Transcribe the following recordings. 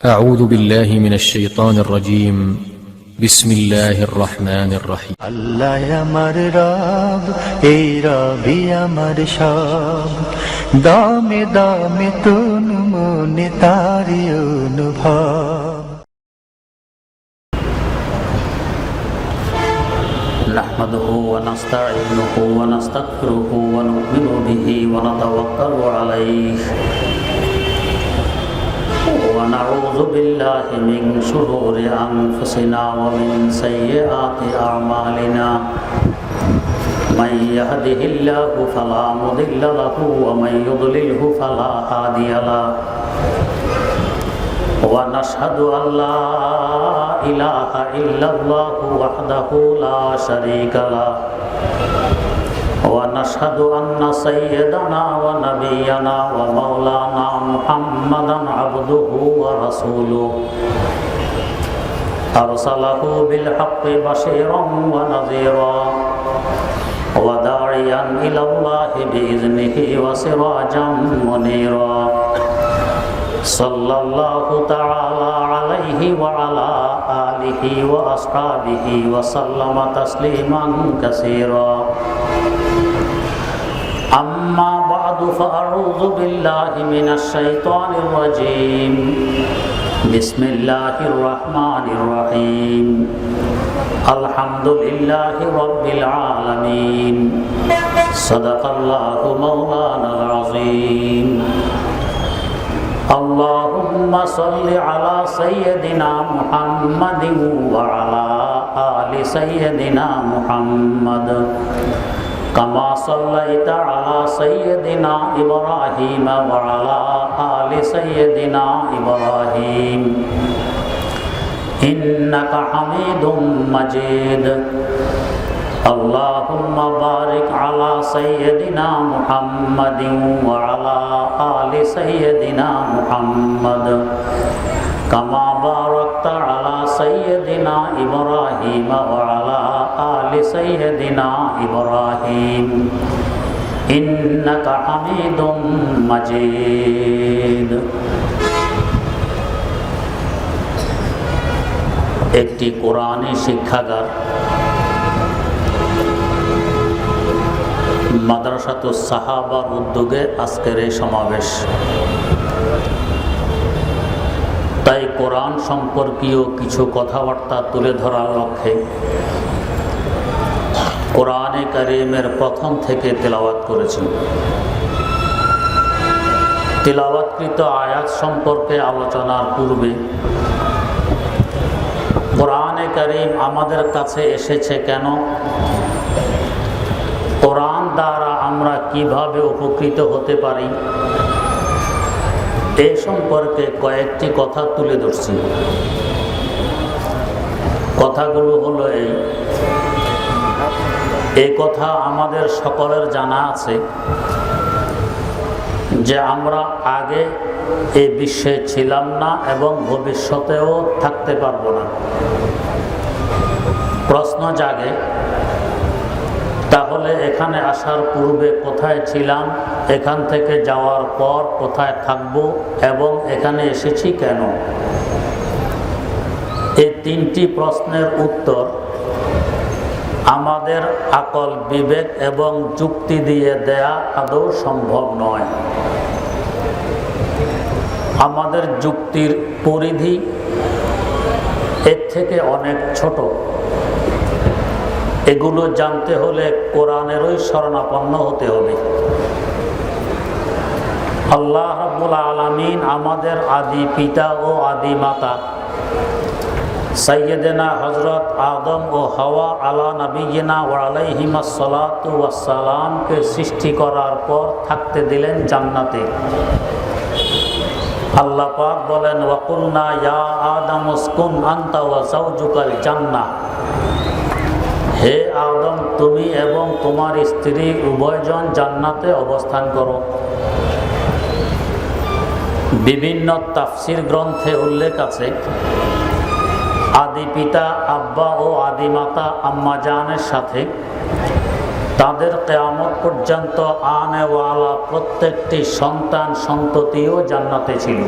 أعوذ بالله من الشيطان الرجيم بسم الله الرحمن الرحيم আল্লাহ আমার রব, এই রবি আমার সব, দামে দামে তুন মনে তারি অনুভব। نحمده ونستعينه ونستغفره ونؤمن به ونتوكل عليه ونعوذ بالله من شرور أنفسنا ومن سيئات أعمالنا من يهده الله فلا مضل له ومن يضلله فلا هادي له ونشهد أن لا إله إلا الله وحده لا شريك له ونشهد أن سيدنا ونبينا ومولانا محمدا عبده ورسوله أرسله بالحق بشيرا ونذيرا وداعيا إلى الله بإذنه وسراجا منيرا صلى الله تعالى عليه وعلى آله وأصحابه وسلم تسليما كثيرا أما بعد فأعوذ بالله من الشيطان الرجيم بسم الله الرحمن الرحيم الحمد لله رب العالمين صدق الله مولانا العظيم اللهم صل على سيدنا محمد وعلى آل سيدنا محمد كما صليت على سيدنا إبراهيم وعلى آل سيدنا إبراهيم إنك حميد مجيد اللهم بارك على سيدنا محمد وعلى آل سيدنا محمد كما باركت على سيدنا إبراهيم وعلى آل سيدنا إبراهيم إنك حميد مجيد একটি কোরআনী শিক্ষাগার মাদ্রাসাতুস সাহাবার উদ্যোগে আজকের এই সমাবেশ। তাই কোরআন সম্পর্কীয় কিছু কথাবার্তা তুলে ধরার লক্ষ্যে কোরআনে কারীমের প্রথম থেকে তেলাওয়াত করেছি। তেলাওয়াতকৃত আয়াত সম্পর্কে আলোচনার পূর্বে কোরআনে কারীম আমাদের কাছে এসেছে কেন, কোরআন দ্বারা আমরা কিভাবে উপকৃত হতে পারি, এ সম্পর্কে কয়েকটি কথা তুলে ধরছি। কথাগুলো হলো এই কথা আমাদের সকলের জানা আছে যে আমরা আগে এই বিশ্বে ছিলাম না এবং ভবিষ্যতেও থাকতে পারবো না। প্রশ্ন জাগে, তাহলে এখানে আসার পূর্বে কোথায় ছিলাম, এখান থেকে যাওয়ার পর কোথায় থাকব এবং এখানে এসেছি কেন? এই তিনটি প্রশ্নের উত্তর আমাদের আকল, বিবেক এবং যুক্তি দিয়ে দেয়া আদৌ সম্ভব নয়। আমাদের যুক্তির পরিধি এর থেকে অনেক ছোট। এগুলো জানতে হলে কোরআনেরই শরণাপন্ন হতে হবে। আল্লাহ রাব্বুল আলামিন আমাদের আদি পিতা ও আদি মাতা সাইয়্যিদানা হযরত আদম ও হাওয়া আলা নবিয়িনা ওয়া আলাইহিমাস সালাতু ওয়াস সালামকে সৃষ্টি করার পর থাকতে দিলেন জান্নাতে। আল্লাহ পাক বলেন, ওয়া কুলনা ইয়া আদম উসকুন আনতা ওয়া যাওজুকাল জান্নাহ, হে আদম, তুমি এবং তোমার স্ত্রী উভয়জন জান্নাতে অবস্থান করো। বিভিন্ন তাফসির গ্রন্থে উল্লেখ আছে, আদি পিতা আব্বা ও আদি মাতা আম্মা জানের সাথে তাদের কিয়ামত পর্যন্ত আনেওয়ালা প্রত্যেকটি সন্তান সন্ততিও জান্নাতে ছিল।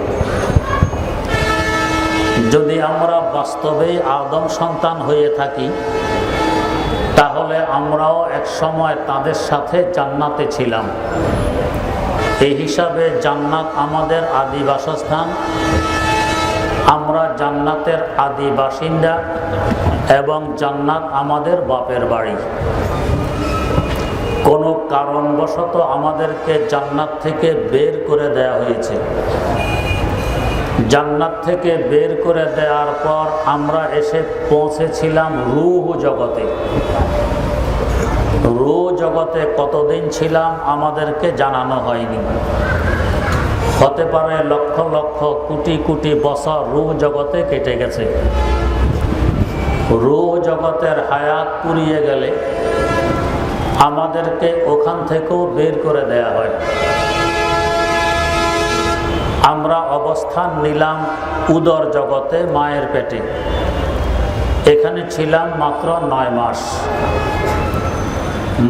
যদি আমরা বাস্তবেই আদম সন্তান হয়ে থাকি, তাহলে আমরাও এক সময় তাদের সাথে জান্নাতে ছিলাম। এই হিসাবে জান্নাত আমাদের আদি বাসস্থান, আমরা জান্নাতের আদি বাসিন্দা এবং জান্নাত আমাদের বাপের বাড়ি। কোনো কারণবশত আমাদেরকে জান্নাত থেকে বের করে দেয়া হয়েছে। জান্নাত থেকে বের করে দেওয়ার পর আমরা এসে পৌঁছেছিলাম রূহ জগতে। রূহ জগতে কতদিন ছিলাম আমাদেরকে জানানো হয়নি। হতে পারে লক্ষ লক্ষ কোটি কোটি বছর রূহ জগতে কেটে গেছে। রূহ জগতের হায়াত পুরিয়ে গেলে আমাদেরকে ওখান থেকেও বের করে দেয়া হয়। আমরা অবস্থান নিলাম উদর জগতে, মায়ের পেটে। এখানে ছিলাম মাত্র 9 মাস।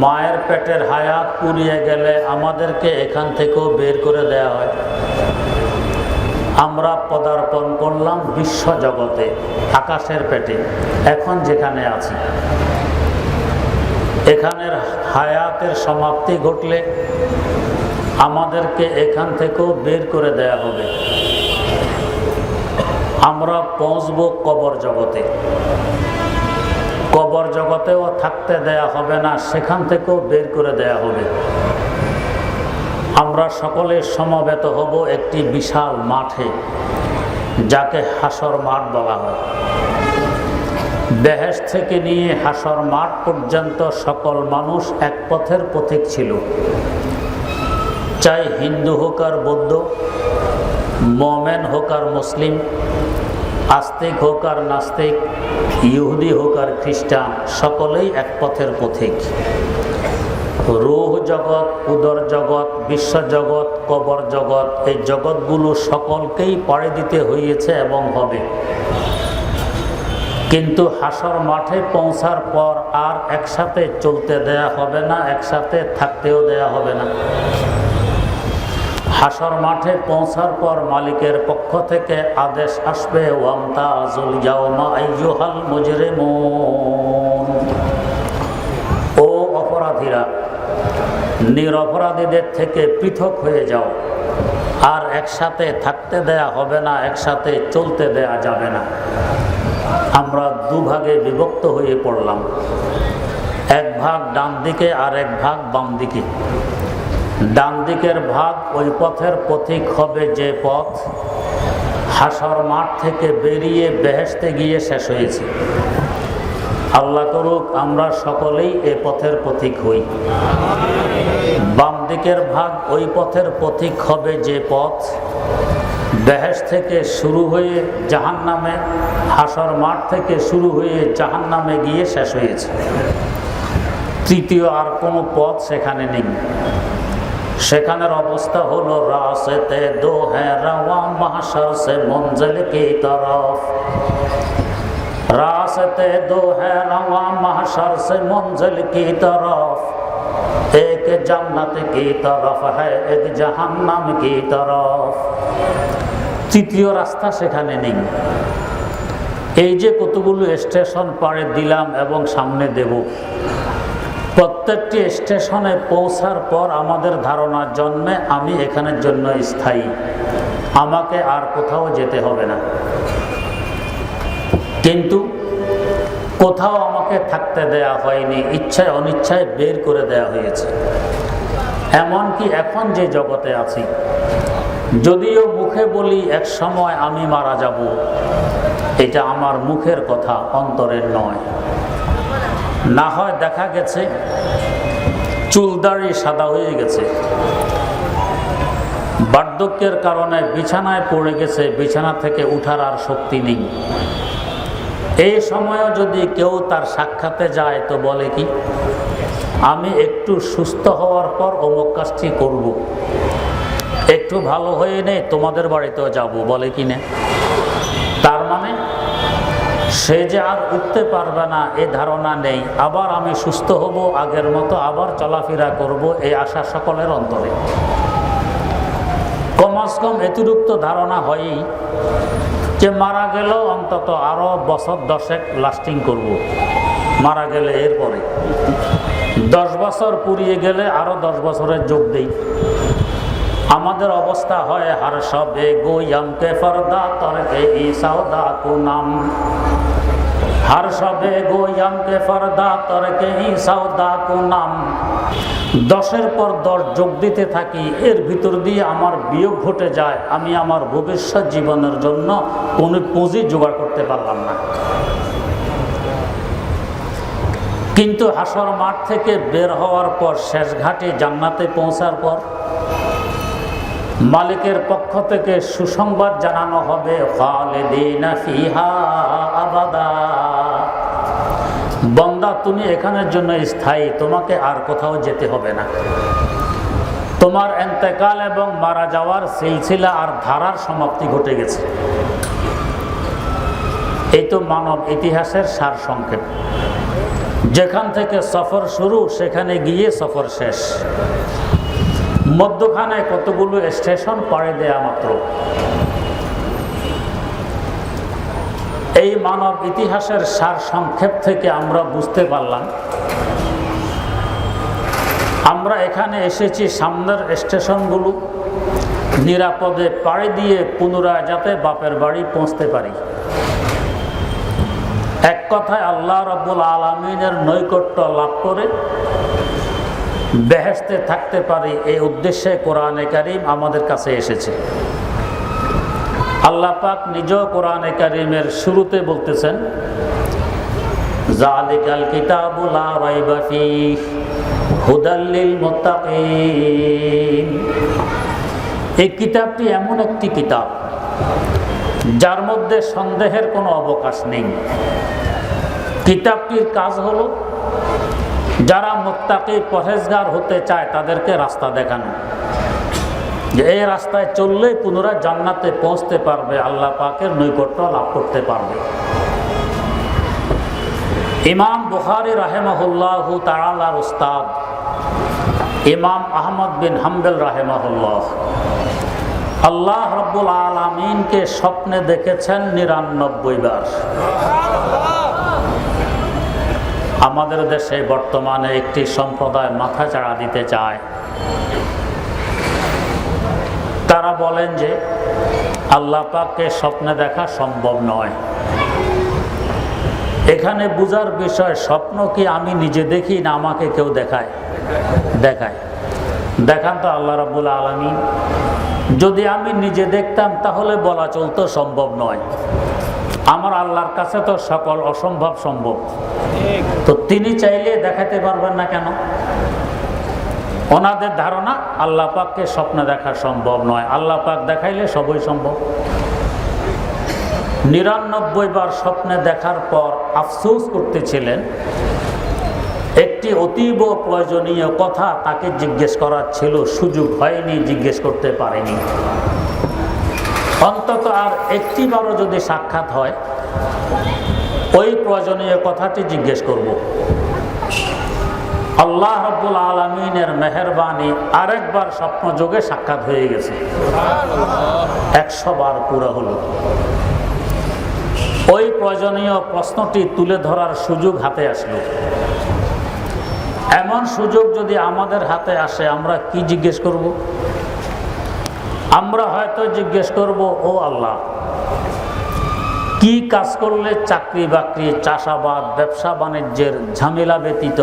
মায়ের পেটের হায়াত পুরিয়ে গেলে আমাদেরকে এখান থেকেও বের করে দেয়া হয়। আমরা পদার্পণ করলাম বিশ্ব জগতে, আকাশের পেটে, এখন যেখানে আছি। এখানের হায়াতের সমাপ্তি ঘটলে আমাদেরকে এখান থেকেও বের করে দেয়া হবে। আমরা পৌঁছব কবর জগতে। কবর জগতেও থাকতে দেয়া হবে না, সেখান থেকেও বের করে দেয়া হবে। আমরা সকলে সমবেত হব একটি বিশাল মাঠে, যাকে হাসর মাঠ বলা হয়। বেহেশত থেকে নিয়ে হাসর মাঠ পর্যন্ত সকল মানুষ এক পথের পথিক ছিল। চাই হিন্দু হোক আর বৌদ্ধ, মোমেন হোক আর মুসলিম, আস্তিক হোক আর নাস্তিক, ইহুদি হোক আর খ্রিস্টান, সকলেই এক পথের পথিক। রূহ জগৎ, উদর জগৎ, বিশ্ব জগৎ, কবর জগৎ, এই জগৎগুলো সকলকেই পাড়ি দিতে হয়েছে এবং হবে। কিন্তু হাসর মাঠে পৌঁছার পর আর একসাথে চলতে দেয়া হবে না, একসাথে থাকতেও দেয়া হবে না। হাসর মাঠে পৌঁছার পর মালিকের পক্ষ থেকে আদেশ আসবে, ওয়ামতাজুল ইয়াওমা আইয়ুহাল মুজরিমুন, ও অপরাধীরা, নিরপরাধীদের থেকে পৃথক হয়ে যাও। আর একসাথে থাকতে দেয়া হবে না, একসাথে চলতে দেয়া যাবে না। আমরা দুভাগে বিভক্ত হয়ে পড়লাম, এক ভাগ ডান দিকে আর এক ভাগ বাম দিকে। ডান দিকের ভাগ ওই পথের পথিক হবে যে পথ হাসর মাঠ থেকে বেরিয়ে বেহেশতে গিয়ে শেষ হয়েছে। আল্লাহ করুক আমরা সকলেই এ পথের পথিক হই। বাম দিকের ভাগ ওই পথের পথিক হবে যে পথ বেহেশত থেকে শুরু হয়ে জাহান্নামে, হাসর মাঠ থেকে শুরু হয়ে জাহান্নামে গিয়ে শেষ হয়েছে। তৃতীয় আর কোনো পথ সেখানে নেই। সেখানের অবস্থা হলো রাস্তে দো হ্যাঁ রওয়া মাহশর সে মঞ্জিল কি তরফ, রাস্তে দো হ্যাঁ রওয়া মাহশর সে মঞ্জিল কি তরফ, এক জান্নাত কি তরফ হ্যায় এক জাহান্নাম কি তরফ। তৃতীয় রাস্তা সেখানে নেই। এই যে কতগুলো স্টেশন পাড়ে দিলাম এবং সামনে দেব, প্রত্যেকটি স্টেশনে পৌঁছার পর আমাদের ধারণা জন্মে আমি এখানের জন্য স্থায়ী, আমাকে আর কোথাও যেতে হবে না। কিন্তু কোথাও আমাকে থাকতে দেয়া হয়নি, ইচ্ছায় অনিচ্ছায় বের করে দেয়া হয়েছে। এমনকি এখন যে জগতে আছি, যদিও মুখে বলি এক সময় আমি মারা যাব, এটা আমার মুখের কথা, অন্তরের নয়। না হয় দেখা গেছে চুলদাড়ি সাদা হয়ে গেছে, বার্ধক্যের কারণে বিছানায় পড়ে গেছে, বিছানা থেকে উঠার আর শক্তি নেই। এই সময়ও যদি কেউ তার সাক্ষাতে যায় তো বলে কি, আমি একটু সুস্থ হওয়ার পর অমুক কাজটি করব, একটু ভালো হয়ে নেই তোমাদের বাড়িতেও যাব, বলে কি না? তার মানে সে যে আর উঠতে পারবে না এ ধারণা নেই, আবার আমি সুস্থ হব, আগের মতো আবার চলাফেরা করব, এই আশা সকলের অন্তরে। কমাস কম এতটুকু ধারণা হয়ই যে মারা গেলেও অন্তত আরো বছর 10 লাস্টিং করব, মারা গেলে এরপরে 10 বছর পুরিয়ে গেলে আরো 10 বছরের যোগ দেই। আমাদের অবস্থা হয় হার সবে গোয়াম কে ফরদা তরকে ইসাউদা কুনাম, হার সবে গোয়াম কে ফরদা তরকে ইসাউদা কুনাম। 10-এর পর 10 যোগ দিতে থাকি, এর ভিতর দিয়ে আমার বিয়োগ ঘটে যায়, আমি আমার ভবিষ্যৎ জীবনের জন্য কোনো পুঁজি জোগাড় করতে পারলাম না। কিন্তু হাসর মাঠ থেকে বের হওয়ার পর, শেষ ঘাটে জান্নাতে পৌঁছার পর মালিকের পক্ষ থেকে সুসংবাদ জানানো হবে, খালিদিনা ফিহা আবাদা, বান্দা তুমি এখানের জন্য স্থায়ী, তোমাকে আর কোথাও যেতে হবে না। তোমার ইন্তেকাল এবং মারা যাওয়ার সিলসিলা আর ধারার সমাপ্তি ঘটে গেছে। এই তো মানব ইতিহাসের সার সংক্ষেপ। যেখান থেকে সফর শুরু, সেখানে গিয়ে সফর শেষ। মধ্যখানে কতগুলো স্টেশন পাড়ি দেয়া মাত্র। এই মানব ইতিহাসের সার সংক্ষেপ থেকে আমরা বুঝতে পারলাম, আমরা এখানে এসেছি সামনের স্টেশনগুলো নিরাপদে পাড়ি দিয়ে পুনরায় যাতে বাপের বাড়ি পৌঁছতে পারি। এক কথায় আল্লাহ রাব্বুল আলামিনের নৈকট্য লাভ করে বেহেশতে থাকতে পারি, এই উদ্দেশ্যে কোরআনে কারীম আমাদের কাছে এসেছে। আল্লাহ পাক নিজেও কোরআনে কারীমের শুরুতে বলতেছেন, যালিকাল কিতাবু লা রাইবা ফীহি হুদাল লিল মুত্তাকিন। এই কিতাবটি এমন একটি কিতাব যার মধ্যে সন্দেহের কোনো অবকাশ নেই। কিতাবটির কাজ হলো যারা মুত্তাকি পরহেজগার হতে চায় তাদেরকে রাস্তা দেখানো, যে এই রাস্তায় চললেই পুনরায় জান্নাতে পৌঁছতে পারবে, আল্লাহ পাকের নৈকট্য লাভ করতে পারবে। ইমাম বুখারী রাহিমাহুল্লাহু তাআলার উস্তাদ ইমাম আহমদ বিন হাম্বল রাহিমাহুল্লাহ আল্লাহ রাব্বুল আলামিনকে স্বপ্নে দেখেছেন 99 বার। আমাদের দেশে বর্তমানে একটি সম্প্রদায় মাথা চাড়া দিতে চায়। তারা বলেন যে আল্লাহ পাককে স্বপ্নে দেখা সম্ভব নয়। এখানে বুঝার বিষয়, স্বপ্ন কি আমি নিজে দেখি না আমাকে কেউ দেখায়? দেখান তো আল্লাহ রাব্বুল আলামিন। যদি আমি নিজে দেখতাম তাহলে বলা চলতো সম্ভব নয়। আমার আল্লাহর কাছে তো সকল অসম্ভব সম্ভব। তো তিনি চাইলে দেখাতে পারবেন না কেন? ওনাদের ধারণা আল্লাহ পাককে স্বপ্নে দেখা সম্ভব নয়, আল্লাহ পাক দেখাইলে সবই সম্ভব। 99 বার স্বপ্নে দেখার পর আফসোস করতেছিলেন। একটি অতীব প্রয়োজনীয় কথা তাকে জিজ্ঞেস করার ছিল, সুযোগ হয়নি, জিজ্ঞেস করতে পারেনি। অন্তত আর একটি বারও যদি সাক্ষাৎ হয়, ওই প্রয়োজনীয় কথাটি জিজ্ঞেস করব। আল্লাহ রাব্বুল আলামিনের মেহেরবানি আরেকবার স্বপ্ন যোগে সাক্ষাৎ হয়ে গেছে। 100 বার পুরো হলো। ওই প্রয়োজনীয় প্রশ্নটি তুলে ধরার সুযোগ হাতে আসলো। এমন সুযোগ যদি আমাদের হাতে আসে, আমরা কি জিজ্ঞেস করব? আমরা হয়তো জিজ্ঞেস করব, ও আল্লাহ, কি কাজ করলে চাকরি বাকরি, চাষাবাদ, ব্যবসা বাণিজ্যের ঝামেলা ব্যতীত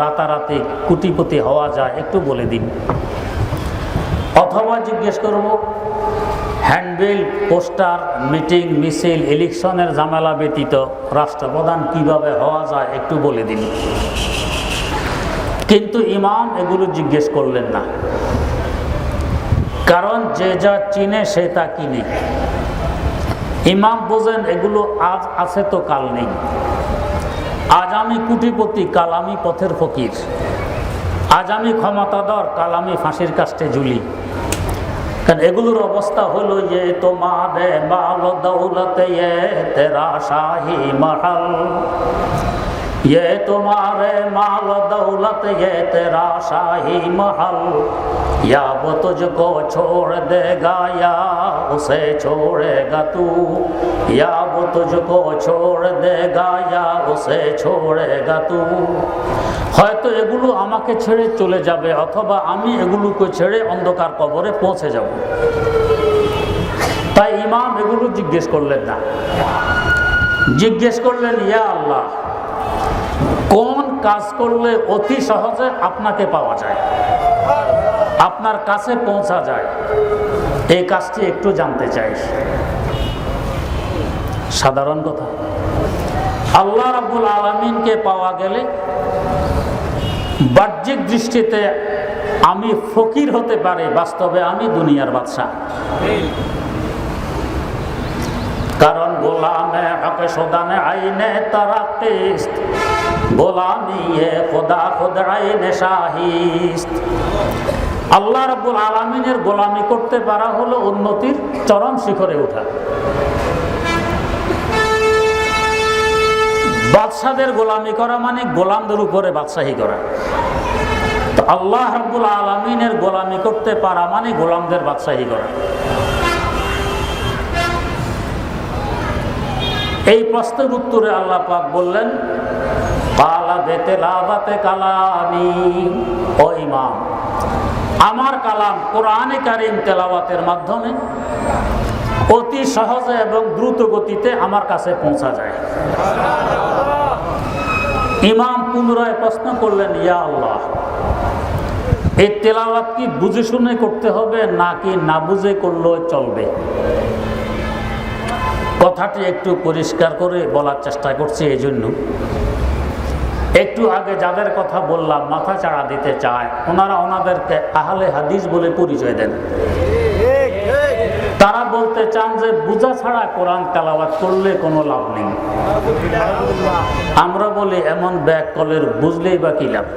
রাতারাতি কোটিপতি হওয়া যায়, একটু বলে দিন। অথবা জিজ্ঞেস করব, হ্যান্ডবিল, পোস্টার, মিটিং, মিছিল, ইলেকশনের ঝামেলা ব্যতীত রাষ্ট্রপ্রধান কিভাবে হওয়া যায়, একটু বলে দিন। কিন্তু ইমাম এগুলো জিজ্ঞেস করলেন না, কারণ যে যা চিনে সে তা কিনে। ইমাম বোঝেন এগুলো আজ আছে তো কাল নেই। আজ আমি কোটিপতি, কাল আমি পথের ফকির। আজ আমি ক্ষমতাধর, কাল আমি ফাঁসির কাস্টে ঝুলি। কারণ এগুলোর অবস্থা হলো, যে তোমারে মাল দৌলতে তেরা শাহী মহল, ये तुम्हारे माल दौलत ये तेरा शाही महल, या वो तुझको छोड़ देगा या उसे छोड़ेगा तू, या वो तुझको छोड़ देगा या उसे छोड़ेगा तू। হয়তো এগুলো আমাকে ছেড়ে চলে যাবে, অথবা আমি এগুলোকে ছেড়ে অন্ধকার কবরে পৌঁছে যাব। তাই ইমাম এগুলো জিজ্ঞেস করলেন না, জিজ্ঞেস করলেন, ইয়া আল্লাহ, কোন কাজ করলে অতি সহজে আপনাকে পাওয়া যায়, আপনার কাছে পৌঁছা যায়, এই কাজটি একটু জানতে চাই। সাধারণ কথা, আল্লাহ রাব্বুল আলামিনকে পাওয়া গেলে বাহ্যিক দৃষ্টিতে আমি ফকির হতে পারি, বাস্তবে আমি দুনিয়ার বাদশা। কারণ গোলামে হক শোদানে আইনে তারাকিস্ত, গোলামি এ খোদা খুদ আইনে শাহিস্ত। আল্লাহ রাব্বুল আলামিনের গোলামি করতে পারা হলো উন্নতির চরম শিখরে ওঠা। বাদশাদের গোলামি করা মানে গোলামদের উপরে বাদশাহী করা। তো আল্লাহ রাব্বুল আলামিনের গোলামি করতে পারা মানে গোলামদের বাদশাহী করা। এই প্রশ্নের উত্তরে আল্লাহ পাক বললেন, কালা বেতেলাওয়াতে কালামি, ও ইমাম, আমার কালাম কোরআনে কারীম তেলাওয়াতের মাধ্যমে অতি সহজে এবং দ্রুত গতিতে আমার কাছে পৌঁছা যায়। ইমাম পুনরায় প্রশ্ন করলেন, ইয়া আল্লাহ, এই তেলাওয়াত কি বুঝে শুনে করতে হবে নাকি না বুঝে করলেও চলবে? কথাটি একটু পরিষ্কার করে বলার চেষ্টা করছি। এই জন্য একটু আগে যাদের কথা বললাম মাথা চাড়া দিতে চায়, ওনারা ওনাদেরকে আহলে হাদিস বলে পরিচয় দেন। তারা বলতে চান যে বুঝা ছাড়া কোরআন তেলাওয়াত করলে কোনো লাভ নেই। আমরা বলি এমন ব্যাক কলের বুঝলেই বা কি লাভ।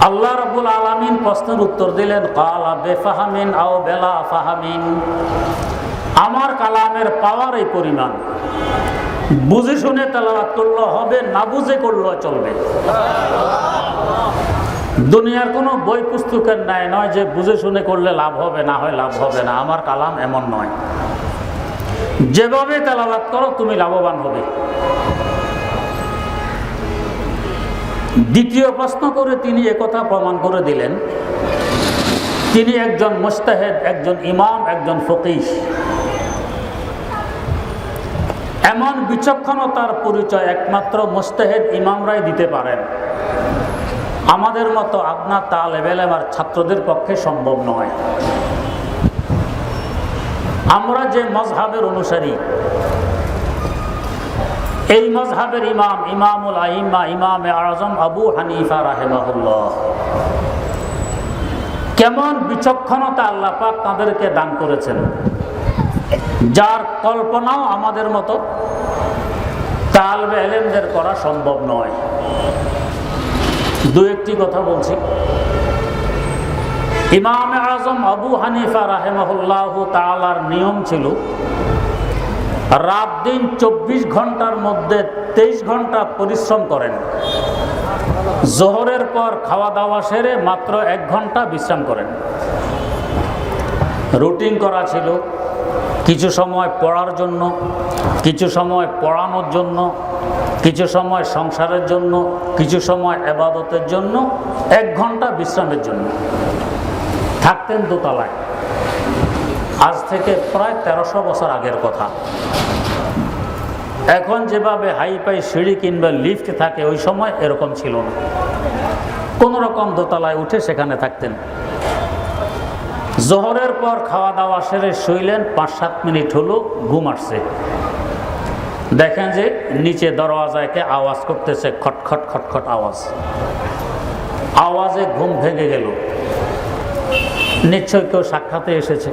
আল্লাহ রাব্বুল আলামিন প্রশ্নের উত্তর দিলেন, কালা বেফাহামিন আও বেলা ফাহামিন, আমার কালামের পাওয়ার এই পরিমাণ, বুঝে শুনে তেলাওয়াত করলে হবে, না বুঝে করলেও চলবে। দুনিয়ার কোনো বই পুস্তকের ন্যায় নয় যে বুঝে শুনে করলে লাভ হবে, না হয় লাভ হবে না। আমার কালাম এমন নয়, যেভাবে তেলাওয়াত করো তুমি লাভবান হবে। দ্বিতীয় প্রশ্ন করে তিনি একথা প্রমাণ করে দিলেন, তিনি একজন মুজতাহিদ, একজন ইমাম, একজন ফকিহ। এমন বিচক্ষণতার পরিচয় একমাত্র মুজতাহিদ ইমামরাই দিতে পারেন। আমাদের মতো আপনার তালেবে ইলম আর ছাত্রদের পক্ষে সম্ভব নয়। আমরা যে মযহাবের অনুসারী, এই মযহাবের ইমাম ইমামুল আইম্মা ইমামে আযম আবু হানিফা রাহিমাহুল্লাহ, কেমন বিচক্ষণতা আল্লাহ পাক তাদেরকে দান করেছেন, যার কল্পনাও আমাদের মতো তালেবে ইলমদের করা সম্ভব নয়। দু একটি কথা বলছি। ইমামে আযম আবু হানিফা রাহিমাহুল্লাহ তাআলার নিয়ম ছিল রাত দিন 24 ঘন্টার মধ্যে 23 ঘন্টা পরিশ্রম করেন, জোহরের পর খাওয়া দাওয়া সেরে মাত্র 1 ঘন্টা বিশ্রাম করেন। রুটিন করা ছিল, কিছু সময় পড়ার জন্য, কিছু সময় পড়ানোর জন্য, কিছু সময় সংসারের জন্য, কিছু সময় ইবাদতের জন্য, 1 ঘন্টা বিশ্রামের জন্য। থাকতেন দোতলায়। আজ থেকে প্রায় 1300 বছর আগের কথা। এখন যেভাবে হাইফাই সিঁড়ি কিংবা লিফট থাকে, ওই সময় এরকম ছিল না। কোন রকম দোতলায় উঠে সেখানে থাকতেন। জোহরের পর খাওয়া দাওয়া সেরে শুইলেন, 5-7 মিনিট হলো ঘুম আসছে। দেখেন যে নিচে দরওয়াজায় কে আওয়াজ করতেছে, খটখট খটখট আওয়াজ। আওয়াজে ঘুম ভেঙে গেল, নিশ্চয় কেউ সাক্ষাতে এসেছে।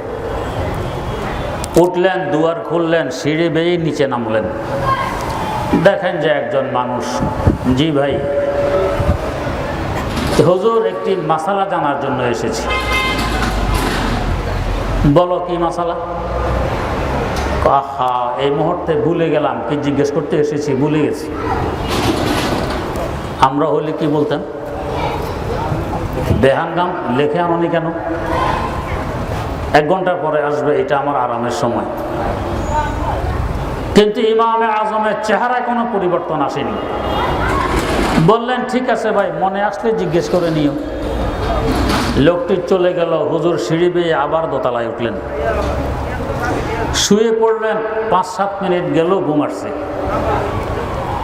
উঠলেন, দুয়ার খুললেন, সিঁড়ি বেয়ে নিচে নামলেন। দেখেন যে একজন মানুষ। জি ভাই, হুজুর একটি মাসালা জানার জন্য এসেছি। বলো কি মাসালা? আহা, এই মুহূর্তে ভুলে গেলাম কি জিজ্ঞেস করতে এসেছি, ভুলে গেছি। আমরা হলে কি বলতাম, বেহাঙ্গাম লেখে আনোনি কেন, 1 ঘন্টা পরে আসবে, এটা আমার আরামের সময়। কিন্তু ইমামে আজমের চেহারায় কোনো পরিবর্তন আসেনি। বললেন ঠিক আছে ভাই, মনে আসলে জিজ্ঞেস করে নিও। লোকটি চলে গেল। হুজুর সিঁড়ি বেয়ে আবার দোতলায় উঠলেন, শুয়ে পড়লেন। 5-7 মিনিট গেল, ঘুম আসছে।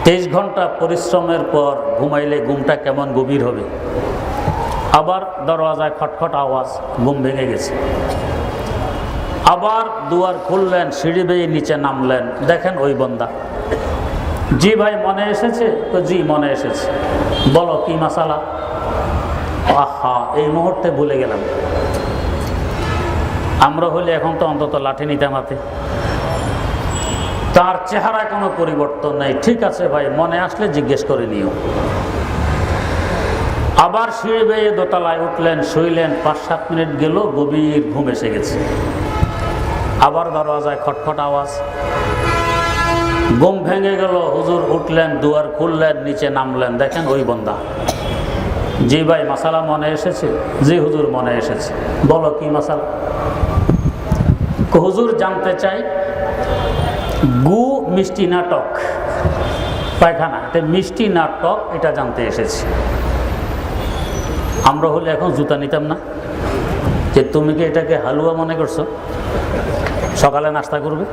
23 ঘন্টা পরিশ্রমের পর ঘুমাইলে ঘুমটা কেমন গভীর হবে। আবার দরওয়াজায় খটখট আওয়াজ, ঘুম ভেঙে গেছে। আবার দুয়ার খুললেন, সিঁড়ি বেয়ে নিচে নামলেন, দেখেন ওই বান্দা। জি ভাই মনে এসেছে? তো জি মনে এসেছে। বলো কি মাসালা? আহা, এই মুহূর্তে ভুলে গেলাম। আমরা হলে এখন তো অন্তত লাঠি নিতাম হাতে। তার চেহারায় কোনো পরিবর্তন নেই। ঠিক আছে ভাই, মনে আসলে জিজ্ঞেস করে নিও। আবার সিঁড়ি বেয়ে দোতলায় উঠলেন, শুইলেন। 5-7 মিনিট গেল, গভীর ঘুম এসে গেছে। আবার দরওয়াজায় খটখট আওয়াজ, ঘুম ভেঙে গেল। হুজুর উঠলেন, দুয়ার খুললেন, নিচে নামলেন, দেখেন ওই বান্দা। জি ভাই মাসালা মনে এসেছে? জি হুজুর মনে এসেছে। বলো কি মাসালা? হুজুর জানতে চাই গু মিষ্টি না টক? পায়খানা এটা মিষ্টি না টক, এটা জানতে এসেছি। আমরা হলে এখন জুতা নিতাম না যে তুমি কি এটাকে হালুয়া মনে করছো, সকালে নাস্তা করবে?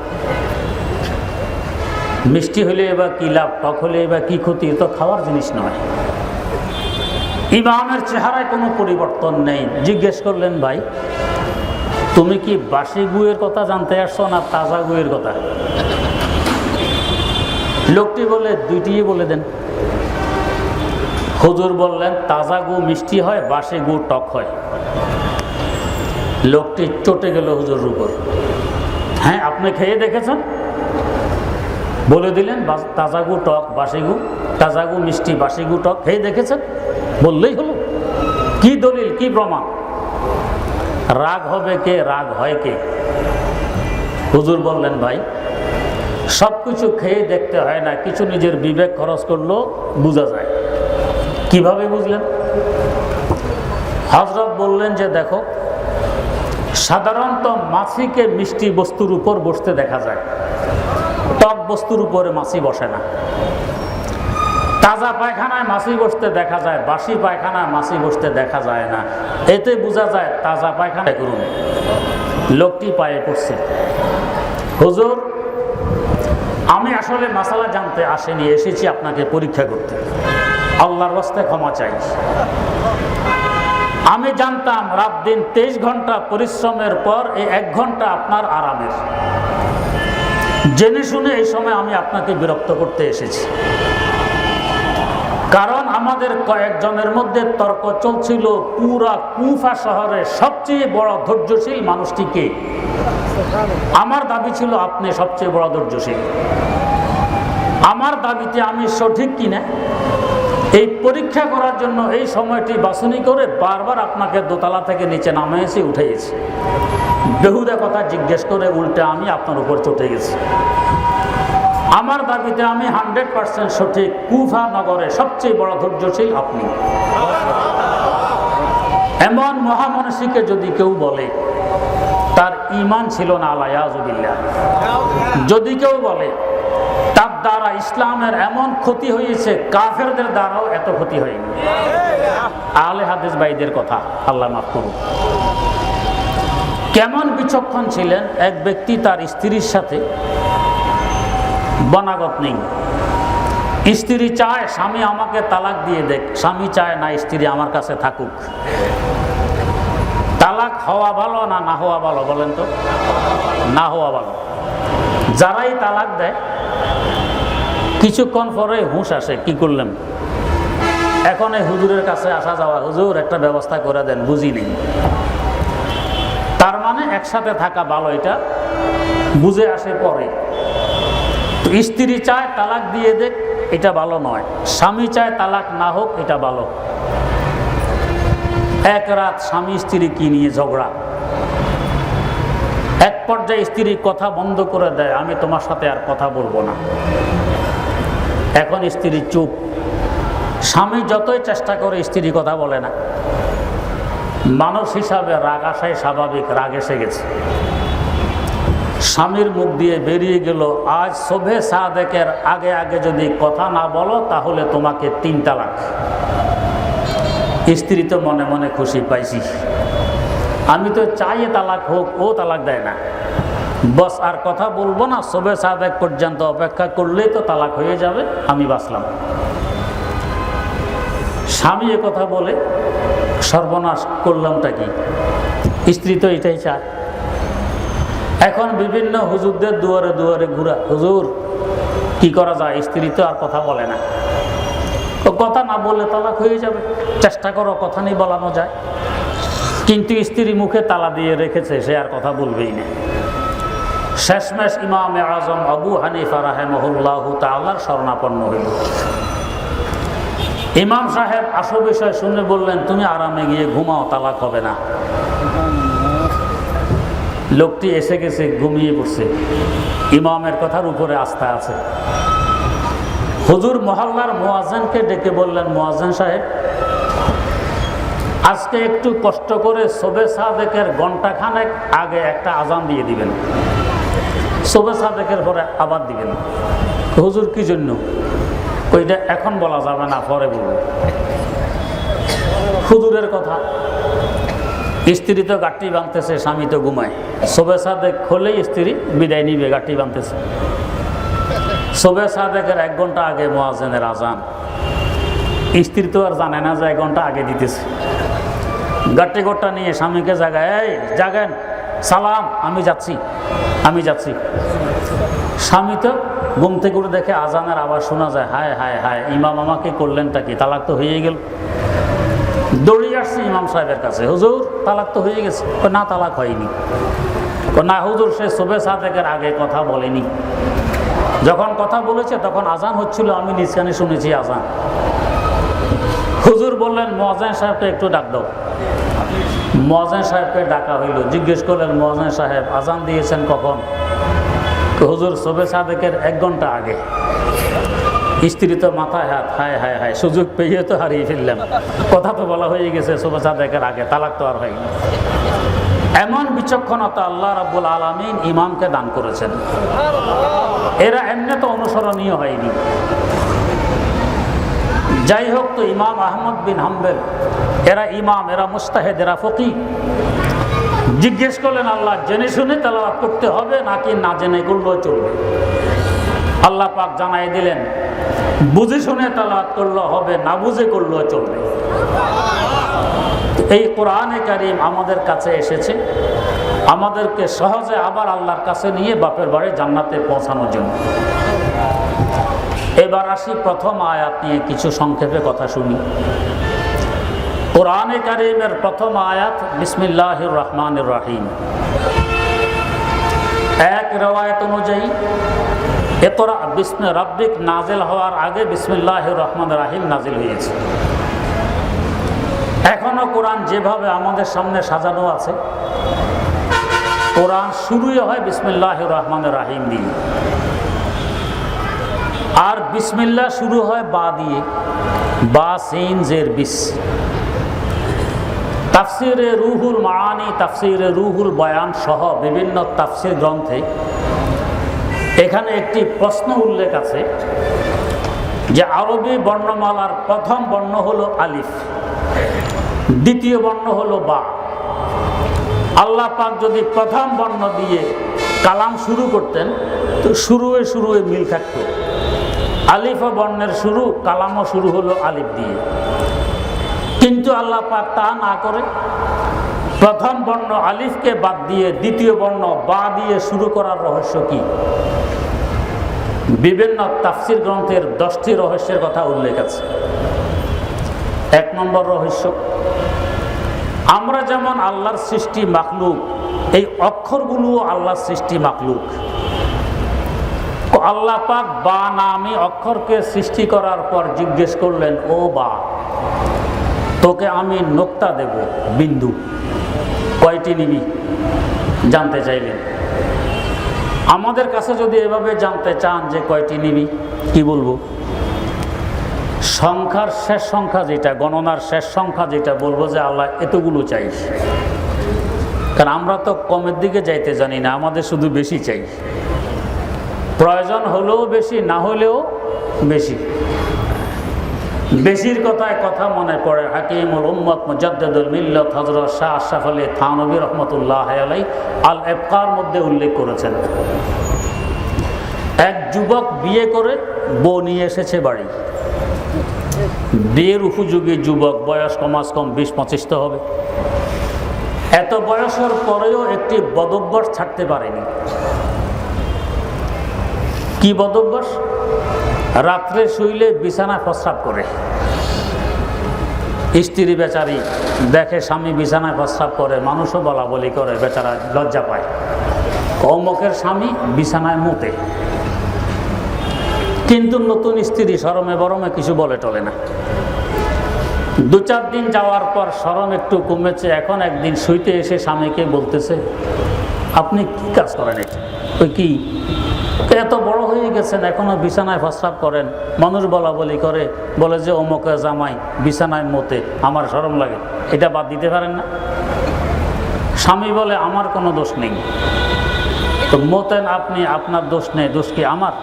মিষ্টি হলে এবার কি লাভ, টক হলে এবার কি ক্ষতি? তো খাওয়ার জিনিস নয়। ইমামের চেহারায় কোনো পরিবর্তন নেই। জিজ্ঞেস করলেন ভাই তুমি কি বাসি গুয়ের কথা জানতে আসছো না তাজা গুয়ের কথা? লোকটি বলে দুইটিই বলে দেন। হুজুর বললেন তাজা গু মিষ্টি হয়, বাসি গু টক হয়। লোকটি চটে গেল হুজুরের উপর। হ্যাঁ আপনি খেয়ে দেখেছেন? বলে দিলেন তাজা গু টক, বাসি গু, তাজা গু মিষ্টি, বাসি গু টক, খেয়ে দেখেছেন? বললেই হলো। কি দলিল, কি প্রমাণ? রাগ হবে কে, রাগ হয় কে? হুজুর বললেন ভাই সব কিছু খেয়ে দেখতে হয় না, কিছু নিজের বিবেক খরচ করলেও বোঝা যায়। কিভাবে বুঝলেন? হযরত বললেন যে দেখো, সাধারণত মাছিকে মিষ্টি বস্তুর উপর বসতে দেখা যায়, টক বস্তুর উপরে মাছি বসে না। তাজা পায়খানায় মাছি বসতে দেখা যায়, বাসি পায়খানায় মাছি বসতে দেখা যায় না। এতে বোঝা যায় তাজা পায়খানায় করুন। লোকটি পায়ে পড়ছে। হুজুর আমি আসলে মাসালা জানতে আসেনি, এসেছি আপনাকে পরীক্ষা করতে। আল্লাহর রাস্তায় ক্ষমা চাই। আমি জানতাম রাত দিন 23 ঘন্টা পরিশ্রমের পর এই 1 ঘন্টা আপনার আরামের। জেনে শুনে এই সময় আমি আপনাকে বিরক্ত করতে এসেছি। কারণ আমাদের কয়েকজনের মধ্যে তর্ক চলছিল পুরা কুফা শহরের সবচেয়ে বড় ধৈর্যশীল মানুষটি কে। আমার দাবি ছিল আপনি সবচেয়ে বড় ধৈর্যশীল। আমার দাবিতে আমি সঠিক কিনা এই পরীক্ষা করার জন্য এই সময়টি বাছনি করে বারবার আপনাকে দোতলা থেকে নিচে নামিয়েছি, উঠেছি। বেহুদা কথা জিজ্ঞেস করে উল্টে আমি আপনার উপর চটে গেছি। আমার দাবিতে আমি 100% সঠিক। কুফা নগরে সবচেয়ে বড় ধৈর্যশীল আপনি। এমন মহামনসীকে যদি কেউ বলে তার ঈমান ছিল না, আলাইয়াযুবিল্লাহ। যদি কেউ বলে তার দ্বারা ইসলামের এমন ক্ষতি হয়েছে, কাফেরদের দ্বারাও এত ক্ষতি হয়নি। আহলে হাদিস ভাইদের কথা আল্লাহ মাফ করুন। কেমন বিচক্ষণ ছিলেন এক ব্যক্তি, তার স্ত্রীর সাথে বনাগত নেই। স্ত্রী চায় স্বামী আমাকে তালাক দিয়ে দেখ, স্বামী চায় না স্ত্রী আমার কাছে থাকুক। তালাক হওয়া ভালো না না হওয়া ভালো বলেন তো? না হওয়া ভালো। যারাই তালাক দেয় কিছুক্ষণ পরে হুঁশ আসে, কি করলাম। এখন এই হুজুরের কাছে আসা যাওয়া, হুজুর একটা ব্যবস্থা করে দেন, বুঝি নেই। তার মানে একসাথে থাকা ভালো, এটা বুঝে আসে পরে। স্ত্রী চায় তালাক দিয়ে দেখ, এটা ভালো নয়। স্বামী চায় তালাক না হোক, এটা ভালো। এক রাত স্বামী স্ত্রী কি নিয়ে ঝগড়া। এক পর্যায়ে স্ত্রী কথা বন্ধ করে দেয়, আমি তোমার সাথে আর কথা বলবো না। এখন স্ত্রী চুপ। স্বামী যতই চেষ্টা করে স্ত্রী কথা বলে না। মানুষ হিসাবে রাগ আসাই স্বাভাবিক, রাগ এসে গেছে। স্বামীর মুখ দিয়ে বেরিয়ে গেল, আজ শোভে সাদেকের আগে আগে যদি কথা না বলো তাহলে তোমাকে 3 তালাক। স্ত্রী তো মনে মনে খুশি, পাইছি, আমি তো চাই তালাক হোক, ও তালাক দেয় না, বস আর কথা বলবো না, শোভে সাদেক পর্যন্ত অপেক্ষা করলেই তো তালাক হয়ে যাবে, আমি বাঁচলাম। স্বামী এ কথা বলে সর্বনাশ করলামটা কি? স্ত্রী তো এটাই চায়। এখন বিভিন্ন হুজুরদের দুয়ারে দুয়ারে ঘুরা, হুজুর কি করা যায়? স্ত্রী তো আর কথা বলে না। কথা না বললে তালাক হয়ে যাবে, চেষ্টা করো কথা নেই বলানো যায়। কিন্তু স্ত্রী মুখে তালা দিয়ে রেখেছে, সে আর কথা বলবেই না। শেষমেশ ইমাম আজম আবু হানিফা রাহিমাহুল্লাহু তাআলার শরণাপন্ন হইল। ইমাম সাহেব আসল বিষয় শুনে বললেন, তুমি আরামে গিয়ে ঘুমাও, তালাক হবে না। লোকটি এসে গেছে, ঘুমিয়ে পড়ছে, ইমামের কথার উপরে আস্থা আছে। হুজুর মহল্লার মুয়াজ্জিনকে ডেকে বললেন, মুয়াজ্জিন সাহেব, আজকে একটু কষ্ট করে শোভে সাদেকের ঘণ্টাখানেক আগে একটা আজান দিয়ে দিবেন, শোভে সাদেকের পরে আবার দিবেন। হুজুর কি জন্য? ওইটা এখন বলা যাবে না, পরে বলবো। হুজুরের কথা। স্ত্রী তো গাঁটটি বাঁধতেছে, স্বামী তো ঘুমায়। শোভে সাদেক হলেই স্ত্রী বিদায় নিবে, গাঁটটি বাঁধতেছে। শোভে সাদেকের 1 ঘন্টা আগে মুয়াজ্জিনের আজান। স্ত্রী তো আর জানে না যে 1 ঘন্টা আগে দিতেছে। গাঁটটি গোট্টা নিয়ে স্বামীকে জাগায়, এই জাগেন, সালাম, আমি যাচ্ছি, আমি যাচ্ছি। স্বামী তো ঘুম থেকে উঠে দেখে আজানের আওয়াজ শোনা যায়, হায় হায় হায়, ইমাম আমাকে করলেনটা কি? তালাক তো হয়ে গেল। দৌড়িয়ে আসছে ইমাম সাহেবের কাছে, হুজুর তালাক তো হয়ে গেছে। না, তালাক হয়নি। না হুজুর, সে শোভে সাদেকের আগে কথা বলেনি। যখন কথা বলেছে তখন আজান হচ্ছিল, আমি নিজ কানে শুনেছি আজান। হুজুর বললেন, মুয়াজ্জিন সাহেবকে একটু ডাক দাও। মুয়াজ্জিন সাহেবকে ডাকা হইল। জিজ্ঞেস করলেন, মুয়াজ্জিন সাহেব আজান দিয়েছেন কখন? হুজুর শোভে সাদেকের 1 ঘন্টা আগে। স্ত্রী তো মাথায় হাত, হায় হায় হায়, সুযোগ পেয়ে তো হারিয়ে ফেললাম, কথা তো বলা হয়ে গেছে শোভে সাদেকের আগে, তালাক তো আর হয়নি। এমন বিচক্ষণতা আল্লাহ রাব্বুল আলামিন ইমামকে দান করেছেন। এরা এমনি তো অনুসরণীয় হয়নি। যাই হোক, তো ইমাম আহমদ বিন হাম্বল, এরা ইমাম, এরা মুজতাহিদ, এরা ফকিহ। জিজ্ঞেস করলেন, আল্লাহ জেনে শুনে তেলাওয়াত করতে হবে নাকি না জেনে করলেও চলবে? আল্লাহ পাক জানাই দিলেন, বুঝে শুনে তেলাওয়াত করলেও হবে, না বুঝে করলেও চলবে। এই কোরআনে কারীম আমাদের কাছে এসেছে আমাদেরকে সহজে আবার আল্লাহর কাছে নিয়ে বাপের বাড়ি জান্নাতে পৌঁছানোর জন্য। এবার আসি প্রথম আয়াত নিয়ে কিছু সংক্ষেপে কথা শুনি। কোরআনে কারীমের প্রথম আয়াত বিসমিল্লাহির রহমানির রহিম। এক রওয়ায়াত অনুযায়ী ইকরা বিসমি রাব্বিক নাজিল হওয়ার আগে বিসমিল্লাহির রহমানির রহিম নাজিল হয়েছে। এখনো কোরআন যেভাবে আমাদের সামনে সাজানো আছে, কোরআন শুরুই হয় বিসমিল্লাহির রহমানির রহিম দিয়ে। আর বিসমিল্লাহ শুরু হয় বা দিয়ে, বা সিন জের বিস। তাফসিরে রুহুল মাআনি, তাফসিরে রুহুল বয়ান সহ বিভিন্ন তাফসির গ্রন্থে এখানে একটি প্রশ্ন উল্লেখ আছে যে আরবি বর্ণমালার প্রথম বর্ণ হলো আলিফ, দ্বিতীয় বর্ণ হলো বা। আল্লাহ পাক যদি প্রথম বর্ণ দিয়ে কালাম শুরু করতেন তো শুরুয়ে মিল থাকতো। আলিফ বর্ণের শুরু, কালামও শুরু হলো আলিফ দিয়ে। কিন্তু আল্লাহ পাক তা না করে প্রথম বর্ণ আলিফকে বাদ দিয়ে দ্বিতীয় বর্ণ বা দিয়ে শুরু করার রহস্য কি? বিভিন্ন তাফসির গ্রন্থের 10টি রহস্যের কথা উল্লেখ আছে। 1 নম্বর রহস্য, আমরা যেমন আল্লাহর সৃষ্টি মাখলুক, এই অক্ষরগুলোও আল্লাহর সৃষ্টি মাখলুক। আল্লাহ পাক বা নামে অক্ষরকে সৃষ্টি করার পর জিজ্ঞেস করলেন, ও বা, তোকে আমি নোক্তা দেব, বিন্দু, কয়টি নিবি? জানতে চাইলেন। আমাদের কাছে যদি এভাবে জানতে চান যে কয়টি নিবি, কি বলবো? সংখ্যার শেষ সংখ্যা যেটা, গণনার শেষ সংখ্যা যেটা, বলবো যে আল্লাহ এতগুলো চাই। কারণ আমরা তো কমের দিকে যাইতে জানি না, আমাদের শুধু বেশি চাই। প্রয়োজন হলেও বেশি, না হলেও বেশি। বেশির কথায় কথা মনে পড়ে হাকিমুল উম্মত মুজাদ্দিদুল মিল্লাত হযরত শাহ আশরাফ আলী থানভী রহমতুল্লাহ আলাইহি আল ইফকার মধ্যে উল্লেখ করেছেন, এক যুবক বিয়ে করে বউ নিয়ে এসেছে বাড়ি। বিয়ের উপযোগী যুবক, বয়স কমাস কম 20-25 তো হবে। এত বয়সের পরেও একটি বদভ্যাস ছাড়তে পারেনি। কি বদভ্যাস? রাত্রে শুইলে বিছানায় প্রস্রাব করে। স্ত্রী বেচারি দেখে স্বামী বিছানায় প্রস্রাব করে, মানুষও বলা বলি করে, বেচারা লজ্জা পায়। অমুকের স্বামী বিছানায় মুতে, কিন্তু নতুন স্ত্রী শরমে বরমে কিছু বলে টলে না। 2-4 দিন যাওয়ার পর শরম একটু কমেছে। এখন একদিন শুইতে এসে স্বামীকে বলতেছে, আপনি কি কাজ করেন? এটা ওই কি, এত বড় হয়ে গেছেন এখনো বিছানায় প্রস্রাব করেন, মানুষ বলা বলি করে, বলে যে অমুকের জামাই বিছানায় মতে, আমার শরম লাগে, এটা বাদ দিতে পারেন না? স্বামী বলে, আমার কোনো দোষ নেই। তো মতেন আপনি, আপনার দোষ নেই, দোষ কি আমার?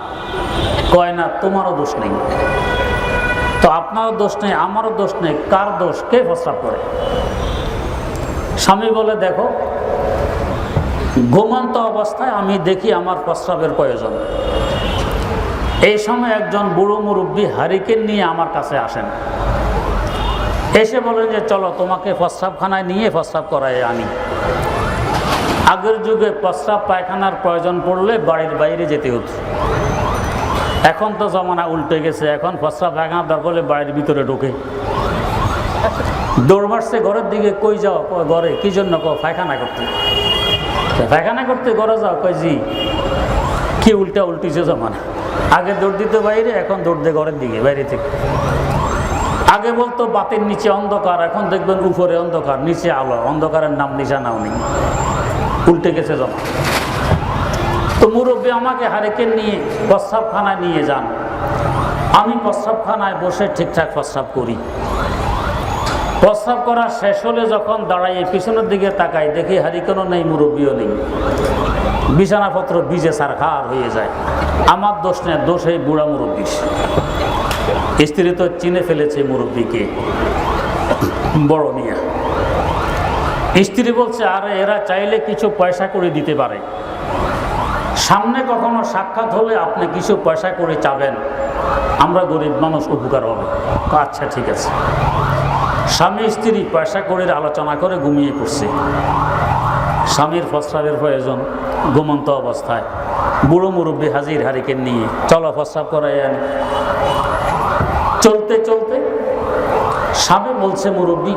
কয় না, তোমারও দোষ নেই। তো আপনারও দোষ নেই, আমারও দোষ নেই, কার দোষ? কে প্রস্রাব করে? স্বামী বলে, দেখো ঘুমন্ত অবস্থায় আমি দেখি আমার প্রস্রাবের প্রয়োজন। এই সময় একজন বুড়ো মুরব্বী হারিকেন নিয়ে আমার কাছে আসেন, এসে বলেন যে চলো তোমাকে প্রস্রাবখানায় নিয়ে প্রস্রাব করায় আনি। আগের যুগে প্রস্রাব পায়খানার প্রয়োজন পড়লে বাড়ির বাইরে যেতে হতো। এখন তো জমানা উল্টে গেছে, এখন প্রস্রাব পায়খানা দরকার হলে বাড়ির ভিতরে ঢোকে। দৌড় মারছে ঘরের দিকে, কই যাও? ঘরে। কি জন্য? পায়খানা করতে। পায়খানা করতে ঘরে যাও? কই জি। কি উল্টা উল্টিছে জমানা। আগে দৌড় দিত বাইরে, এখন দৌড় দে ঘরের দিকে, বাইরে থেকে। আগে বলতো বাতির নিচে অন্ধকার, এখন দেখবেন উপরে অন্ধকার, নিচে আলো। অন্ধকারের নাম নিশানাও নেই, উল্টে গেছে জমা। তো মুরব্বী আমাকে হারিকেন নিয়ে প্রস্রাবখানায় নিয়ে যান। আমি প্রস্রাবখানায় বসে ঠিকঠাক প্রস্রাব করি। প্রস্রাব করা শেষ হলে যখন দাঁড়াই, পিছনের দিকে তাকাই, দেখি হারিকেনও নেই, মুরব্বীও নেই। বিছানাপত্র ভিজে সারখার হয়ে যায়। আমার দোষ নেই, দোষ এই বুড়া মুরব্বীর। স্ত্রী তো চিনে ফেলেছে মুরব্বীকে, বড় মিয়া। স্ত্রী বলছে, আরে এরা চাইলে কিছু পয়সা করে দিতে পারে, সামনে কখনো সাক্ষাৎ হলে আপনি কিছু পয়সা করে চাবেন, আমরা গরিব মানুষ, উপকার হবে। আচ্ছা ঠিক আছে। স্বামী স্ত্রী পয়সা করে আলোচনা করে ঘুমিয়ে পড়ছে। স্বামীর প্রস্রাবের প্রয়োজন, ঘুমন্ত অবস্থায় বুড়ো মুরব্বী হাজির হারিকেন নিয়ে, চলো প্রস্রাব করাই আনি। চলতে চলতে স্বামী বলছে, মুরব্বী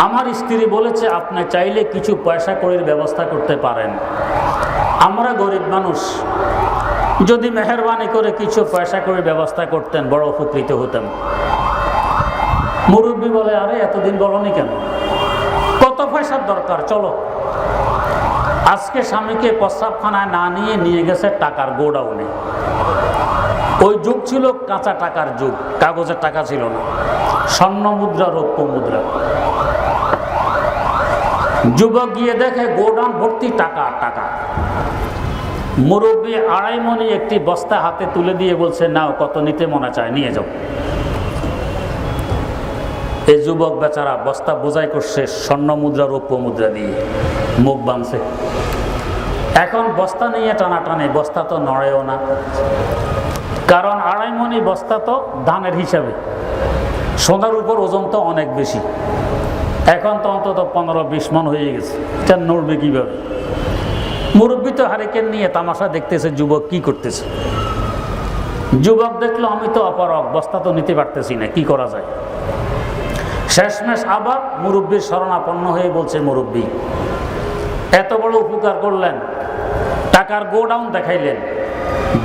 আমার স্ত্রী বলেছে আপনি চাইলে কিছু পয়সা করে ব্যবস্থা করতে পারেন, আমরা গরিব মানুষ, যদি মেহেরবানি করে কিছু পয়সা করে ব্যবস্থা করতেন বড় উপকৃত হতাম। মুরব্বী বলে, আরে এতদিন বলনি কেন? কত পয়সার দরকার? চলো। আজকে স্বামীকে প্রস্রাবখানায় না নিয়ে গেছে টাকার গোডাউনে। ওই যুগ ছিল কাঁচা টাকার যুগ, কাগজের টাকা ছিল না, স্বর্ণ মুদ্রা, রৌপ্য মুদ্রা। যুবক গিয়ে দেখে গোডাউন ভর্তি টাকা টাকা। মুরব্বী 2.5 মণি একটি বস্তা হাতে তুলে দিয়ে বলছে, নাও, কত নিতে মনে চায় নিয়ে যাও। এই যুবক বেচারা বস্তা বোঝাই করছে স্বর্ণ মুদ্রা, রৌপ্য মুদ্রা দিয়ে, মুখ বাঁধছে। এখন বস্তা নিয়ে টানাটানি, বস্তা তো নড়েও না, কারণ 2.5 মণি বস্তা তো ধানের হিসাবে, সোনার উপর ওজন তো অনেক বেশি। এখন তো অন্তত 15-20 মণ হয়ে গেছে, এটা নড়বে কিভাবে? মুরব্বী তো হারিকেন নিয়ে তামাশা দেখতেছে, যুবক কি করতেছে। যুবক দেখলো আমি তো অপারগ, বস্তা তো নিতে পারতেছি না, কি করা যায়? শেষমেশ আবার মুরব্বীর শরণাপন্ন হয়ে বলছে, মুরব্বী এত বড় উপকার করলেন, টাকার গোডাউন দেখাইলেন,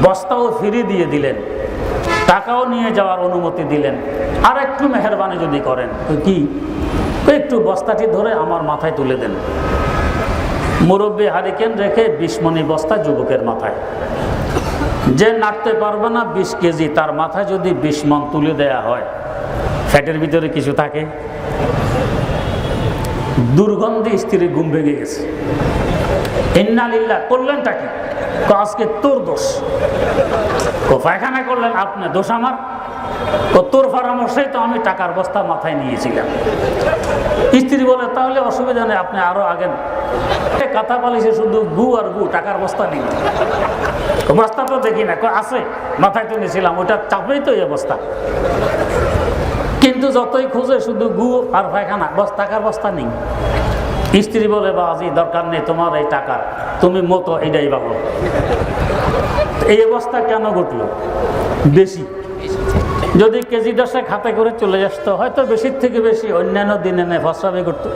বস্তাও ফিরিয়ে দিয়ে দিলেন, টাকাও নিয়ে যাওয়ার অনুমতি দিলেন, আর একটু মেহেরবানি যদি করেন। কি? একটু বস্তাটি ধরে আমার মাথায় তুলে দেন। মুরব্বী হারিকেন রেখে 20 মণি বস্তা যুবকের মাথায়। যে নাড়তে পারবে না 20 কেজি, তার মাথায় যদি 20 মণ তুলে দেয়া হয়, ফ্যাটের ভিতরে কিছু থাকে? দুর্গন্ধে স্ত্রীর ঘুম ভেঙে গেছে। ইন্না লিল্লাহ, করলেনটা কি? আজকে তোর দোষ। পায়খানা করলেন আপনি, দোষ আমার? তোর পরামর্শেই তো আমি টাকার বস্তা মাথায় নিয়েছিলাম। স্ত্রী বলে, তাহলে অসুবিধা নেই, আপনি আরো আগেন। কাঁথা পালিশে শুধু গু আর গু, টাকার বস্তা নেই। বস্তা তো দেখি না, আছে মাথায় তো নিয়েছিলাম, ওটা চাপেই তো এই অবস্থা। কিন্তু যতই খুঁজে শুধু গু আর পায়খানা, টাকার বস্তা নেই। স্ত্রী বলে, বাজি দরকার নেই তোমার এই টাকার, তুমি মতো এটাই ভালো। এই অবস্থা কেন ঘটলো? বেশি। যদি কেজি 10 খাতে করে চলে আসতো, হয়তো বেশির থেকে বেশি অন্যান্য দিনে ফসরাবে করতো,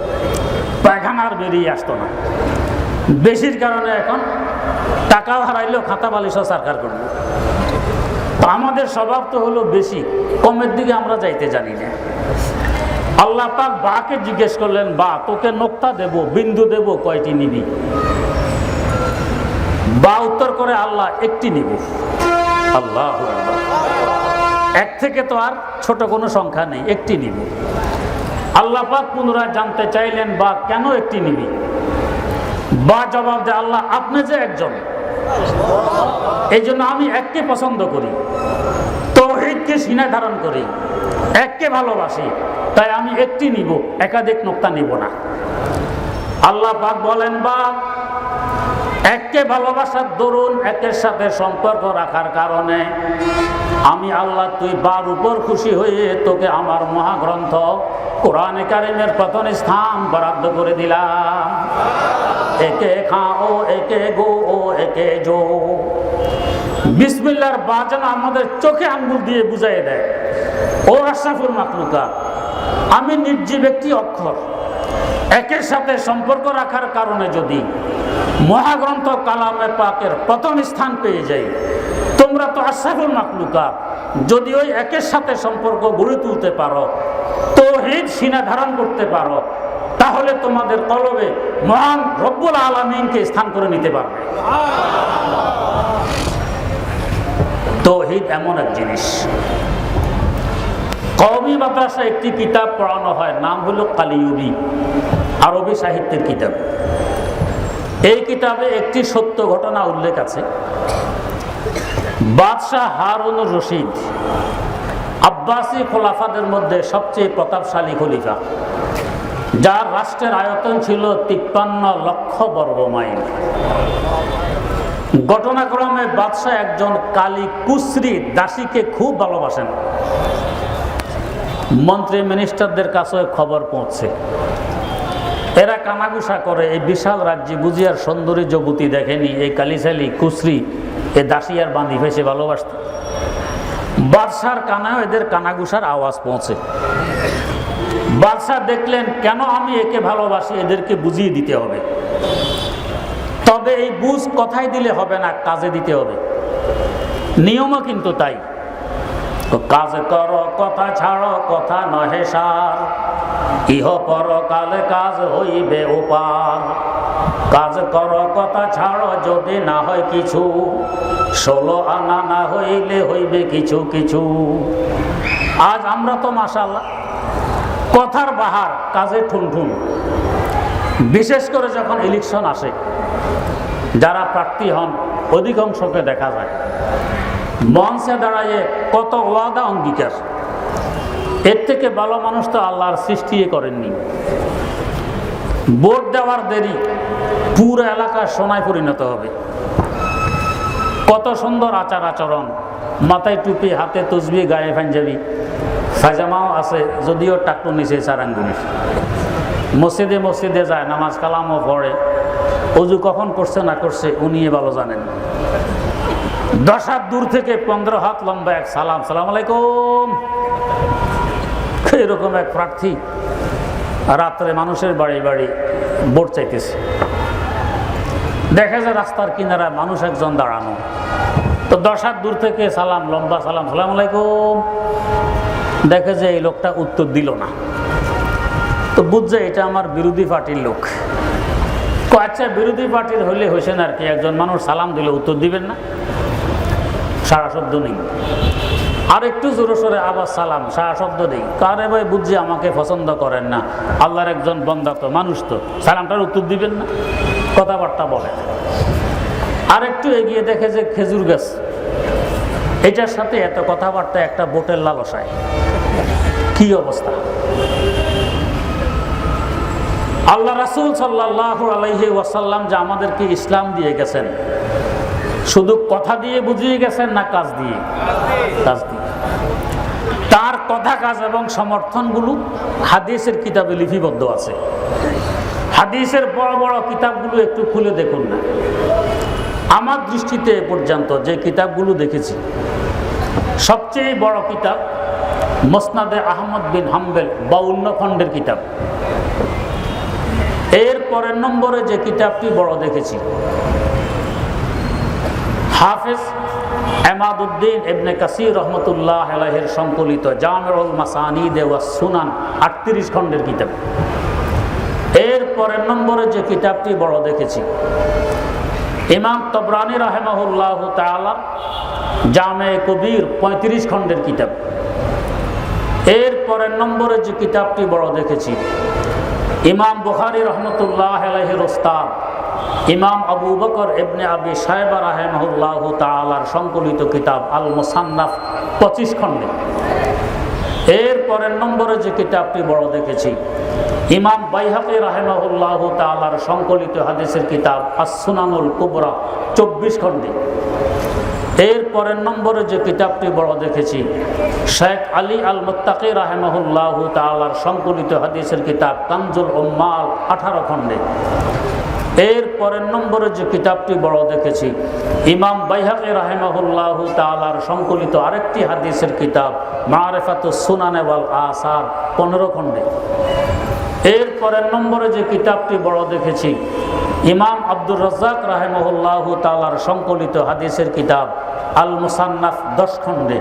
পায়খানা আর বেরিয়ে আসতো না। বেশির কারণে এখন টাকাও হারাইলেও খাতা বালিশও সরকার করলো। তো আমাদের স্বভাব তো হলো বেশি, কমের দিকে আমরা যাইতে জানি না। আল্লাহ পাক বাকে জিজ্ঞেস করলেন, বা তোকে নোক্তা দেব, বিন্দু দেব, কয়টি নিবি? বা উত্তর করে, আল্লাহ একটি নিব। আল্লাহু আকবার। এক থেকে তো আর ছোট কোনো সংখ্যা নেই, একটি নিব। আল্লাহ পাক পুনরায় জানতে চাইলেন, বা কেন একটি নিবি? বা জবাব দেয়, আল্লাহ আপনি যে একজন, এই জন্য আমি এককে পছন্দ করি, তাওহীদকে সিনায় ধারণ করি, এককে ভালোবাসি, তাই আমি একটি নিব, একাধিক নোক্তা নিব না। আল্লাহ পাক বলেন, বা এককে ভালোবাসার দরুন, একের সাথে সম্পর্ক রাখার কারণে আমি আল্লাহ তুই বার উপর খুশি হয়ে তোকে আমার মহাগ্রন্থ কোরআনে কারিমের প্রথম স্থান বরাদ্দ করে দিলাম। একে খাও, একে গো, ও একে জো। বিসমিল্লাহর বাজান আমাদের চোখে আঙ্গুল দিয়ে বুঝাই দেয়, ও আশরাফুল মাখলুকাত, আমি নির্জীব একটি অক্ষর, একের সাথে সম্পর্ক রাখার কারণে যদি মহাগ্রন্থ কালামে পাকের প্রথম স্থান পেয়ে যাই, তোমরা তো আশরাফুল মাখলুকাত, যদি ওই একের সাথে সম্পর্ক গড়ে তুলতে পারো, তাওহীদ সিনা ধারণ করতে পারো, তাহলে তোমাদের কলবে মহান রব্বুল আলামিনকে স্থান করে নিতে পারবে। তাওহীদ এমন এক জিনিস। কওমি মাদ্রাসায় একটি কিতাব পড়ানো হয়, নাম হলো কালিউবি, আরবি সাহিত্যের কিতাব। এই কিতাবে একটি সত্য ঘটনা উল্লেখ আছে। বাদশাহ হারুনুর রশিদ আব্বাসী খোলাফাদের মধ্যে সবচেয়ে প্রতাপশালী খলিফা, যার রাষ্ট্রের আয়তন ছিল 53 লক্ষ বর্গ মাইল। ঘটনাক্রমে বাদশাহ একজন কালী কুশ্রী দাসীকে খুব ভালোবাসেন। মন্ত্রী মিনিস্টারদের কাছে খবর পৌঁছে, এরা কানাঘুষা করে, এই বিশাল রাজ্যে বুঝিয়ার সুন্দরী যুবতী দেখেনি, এই কালিশালী কুশ্রী এ দাসী আর বাঁধি ফেসে ভালোবাসত। বাদশার কানেও এদের কানাঘুষার আওয়াজ পৌঁছে। বাদশাহ দেখলেন, কেন আমি একে ভালোবাসি, এদেরকে বুঝিয়ে দিতে হবে। তবে এই বুঝ কথাই দিলে হবে না, কাজে দিতে হবে। নিয়মও কিন্তু তাই, কাজ করো কথা ছাড়ো, কথা নহে সার, ইহ পরকালে কাজ হইবে উপার। কাজ করো কথা ছাড়ো, যদি না হয় কিছু, 16 আনা না হইলে হইবে কিছু কিছু। আজ আমরা তো মাশাআল্লাহ কথার বাহার, কাজে ঠুনঠুন। বিশেষ করে যখন ইলেকশন আসে, যারা প্রার্থী হন অধিকাংশকে দেখা যায় মঞ্চে দাঁড়ায় কত ওয়াদা অঙ্গীকার। এর থেকে ভালো মানুষ তো আল্লাহর সৃষ্টি করেননি। ভোট দেওয়ার দেরি, পুরো এলাকা সোনায় পরিণত হবে। কত সুন্দর আচার আচরণ, মাথায় টুপি, হাতে তসবি, গায়ে পাঞ্জাবি, সাজামাও আছে, যদিও টাকটু নিচে চারাঙ্গুনি। মসজিদে মসজিদে যায়, নামাজ কালামও পড়ে, অজু কখন করছে না করছে উনি ভালো জানেন। 10 হাত দূর থেকে 15 হাত লম্বা এক সালাম, সালাম আলাইকুম। এরকম এক প্রার্থী রাত্রে মানুষের বাড়ি বাড়ি ভোট চাইতেছে। দেখা যায় রাস্তার কিনারায় মানুষ একজন দাঁড়ানো, তো 10 হাত দূর থেকে সালাম, লম্বা সালাম, সালাম আলাইকুম। দেখে যে এই লোকটা উত্তর দিল না, তো বুঝছে এটা আমার বিরোধী পার্টির লোক। আচ্ছা বিরোধী পার্টির হইলে হয়েছেন আর কি, একজন মানুষ সালাম দিলে উত্তর দিবেন না? সারা শব্দ নেই। আর একটু জোরে সোরে আবার সালাম, সারা শব্দ নেই। কারে ভাই বুঝছি আমাকে পছন্দ করেন না, আল্লাহর একজন বান্দা তো, মানুষ তো, সালামটার উত্তর দিবেন না? কথাবার্তা বলে। আর একটু এগিয়ে দেখে যে খেজুর গাছ, এটার সাথে এত কথাবার্তা একটা বোটের লালসায়, কি অবস্থা! আল্লাহ রাসূল সাল্লাল্লাহু আলাইহি ওয়াসাল্লাম যে আমাদেরকে ইসলাম দিয়ে গেছেন, শুধু কথা দিয়ে বুঝিয়ে গেছেন না কাজ দিয়ে? কাজ দিয়ে। তার কথা, কাজ এবং সমর্থনগুলো হাদিসের কিতাবে লিপিবদ্ধ আছে। হাদিসের বড় বড় কিতাবগুলো একটু খুলে দেখুন না। আমার দৃষ্টিতে এ পর্যন্ত যে কিতাবগুলো দেখেছি, সবচেয়ে বড় কিতাব মুসনাদে আহমদ বিন হাম্বল 52 খণ্ডের কিতাব। এর পরের নম্বরে যে কিতাবটি বড় দেখেছি, হাফেজ এমাদউদ্দিন ইবনে কাসির রহমতুল্লাহ আলাইহির সংকলিত জামিউল মাসানিদ ওয়াস সুনান 38 খণ্ডের কিতাব। এর পরের নম্বরে যে কিতাবটি বড় দেখেছি, ইমাম তবরানী রাহিমাহুল্লাহু তাআলা জামে কবির 35 খণ্ডের কিতাব। এর পরের নম্বরে যে কিতাবটি বড় দেখেছি, ইমাম বুখারী রহমতুল্লাহ আলাইহির উস্তাদ ইমাম আবু বকর ইবনে আবি শায়বা রাহিমাহুল্লাহু তাআলার সংকলিত কিতাব আল মুসান্নাফ 25 খণ্ডে। এর পরের নম্বরে যে কিতাবটি বড় দেখেছি, ইমাম বাইহাকী রাহিমাহুল্লাহু তাআলার সংকলিত হাদিসের কিতাব আস-সুনানুল কুবরা 24 খণ্ডে। এর পরের নম্বরে যে কিতাবটি বড় দেখেছি, শেখ আলী আল মুত্তাকি রাহিমাহুল্লাহু তাআলার সংকলিত হাদিসের কিতাব কানজুল উম্মাল 18 খণ্ডে। এর পরের নম্বরে যে কিতাবটি বড় দেখেছি, ইমাম বাইহাকী রাহিমাহুল্লাহু তাআলার সংকলিত আরেকটি হাদিসের কিতাব মারিফাতুস সুনান ওয়াল আসার 15 খণ্ডে। এর পরের নম্বরে যে কিতাবটি বড় দেখেছি, ইমাম আব্দুর রাজ্জাক রাহিমাহুল্লাহু তাআলার সংকলিত হাদিসের কিতাব আল মুসান্নাফ 10 খণ্ডে।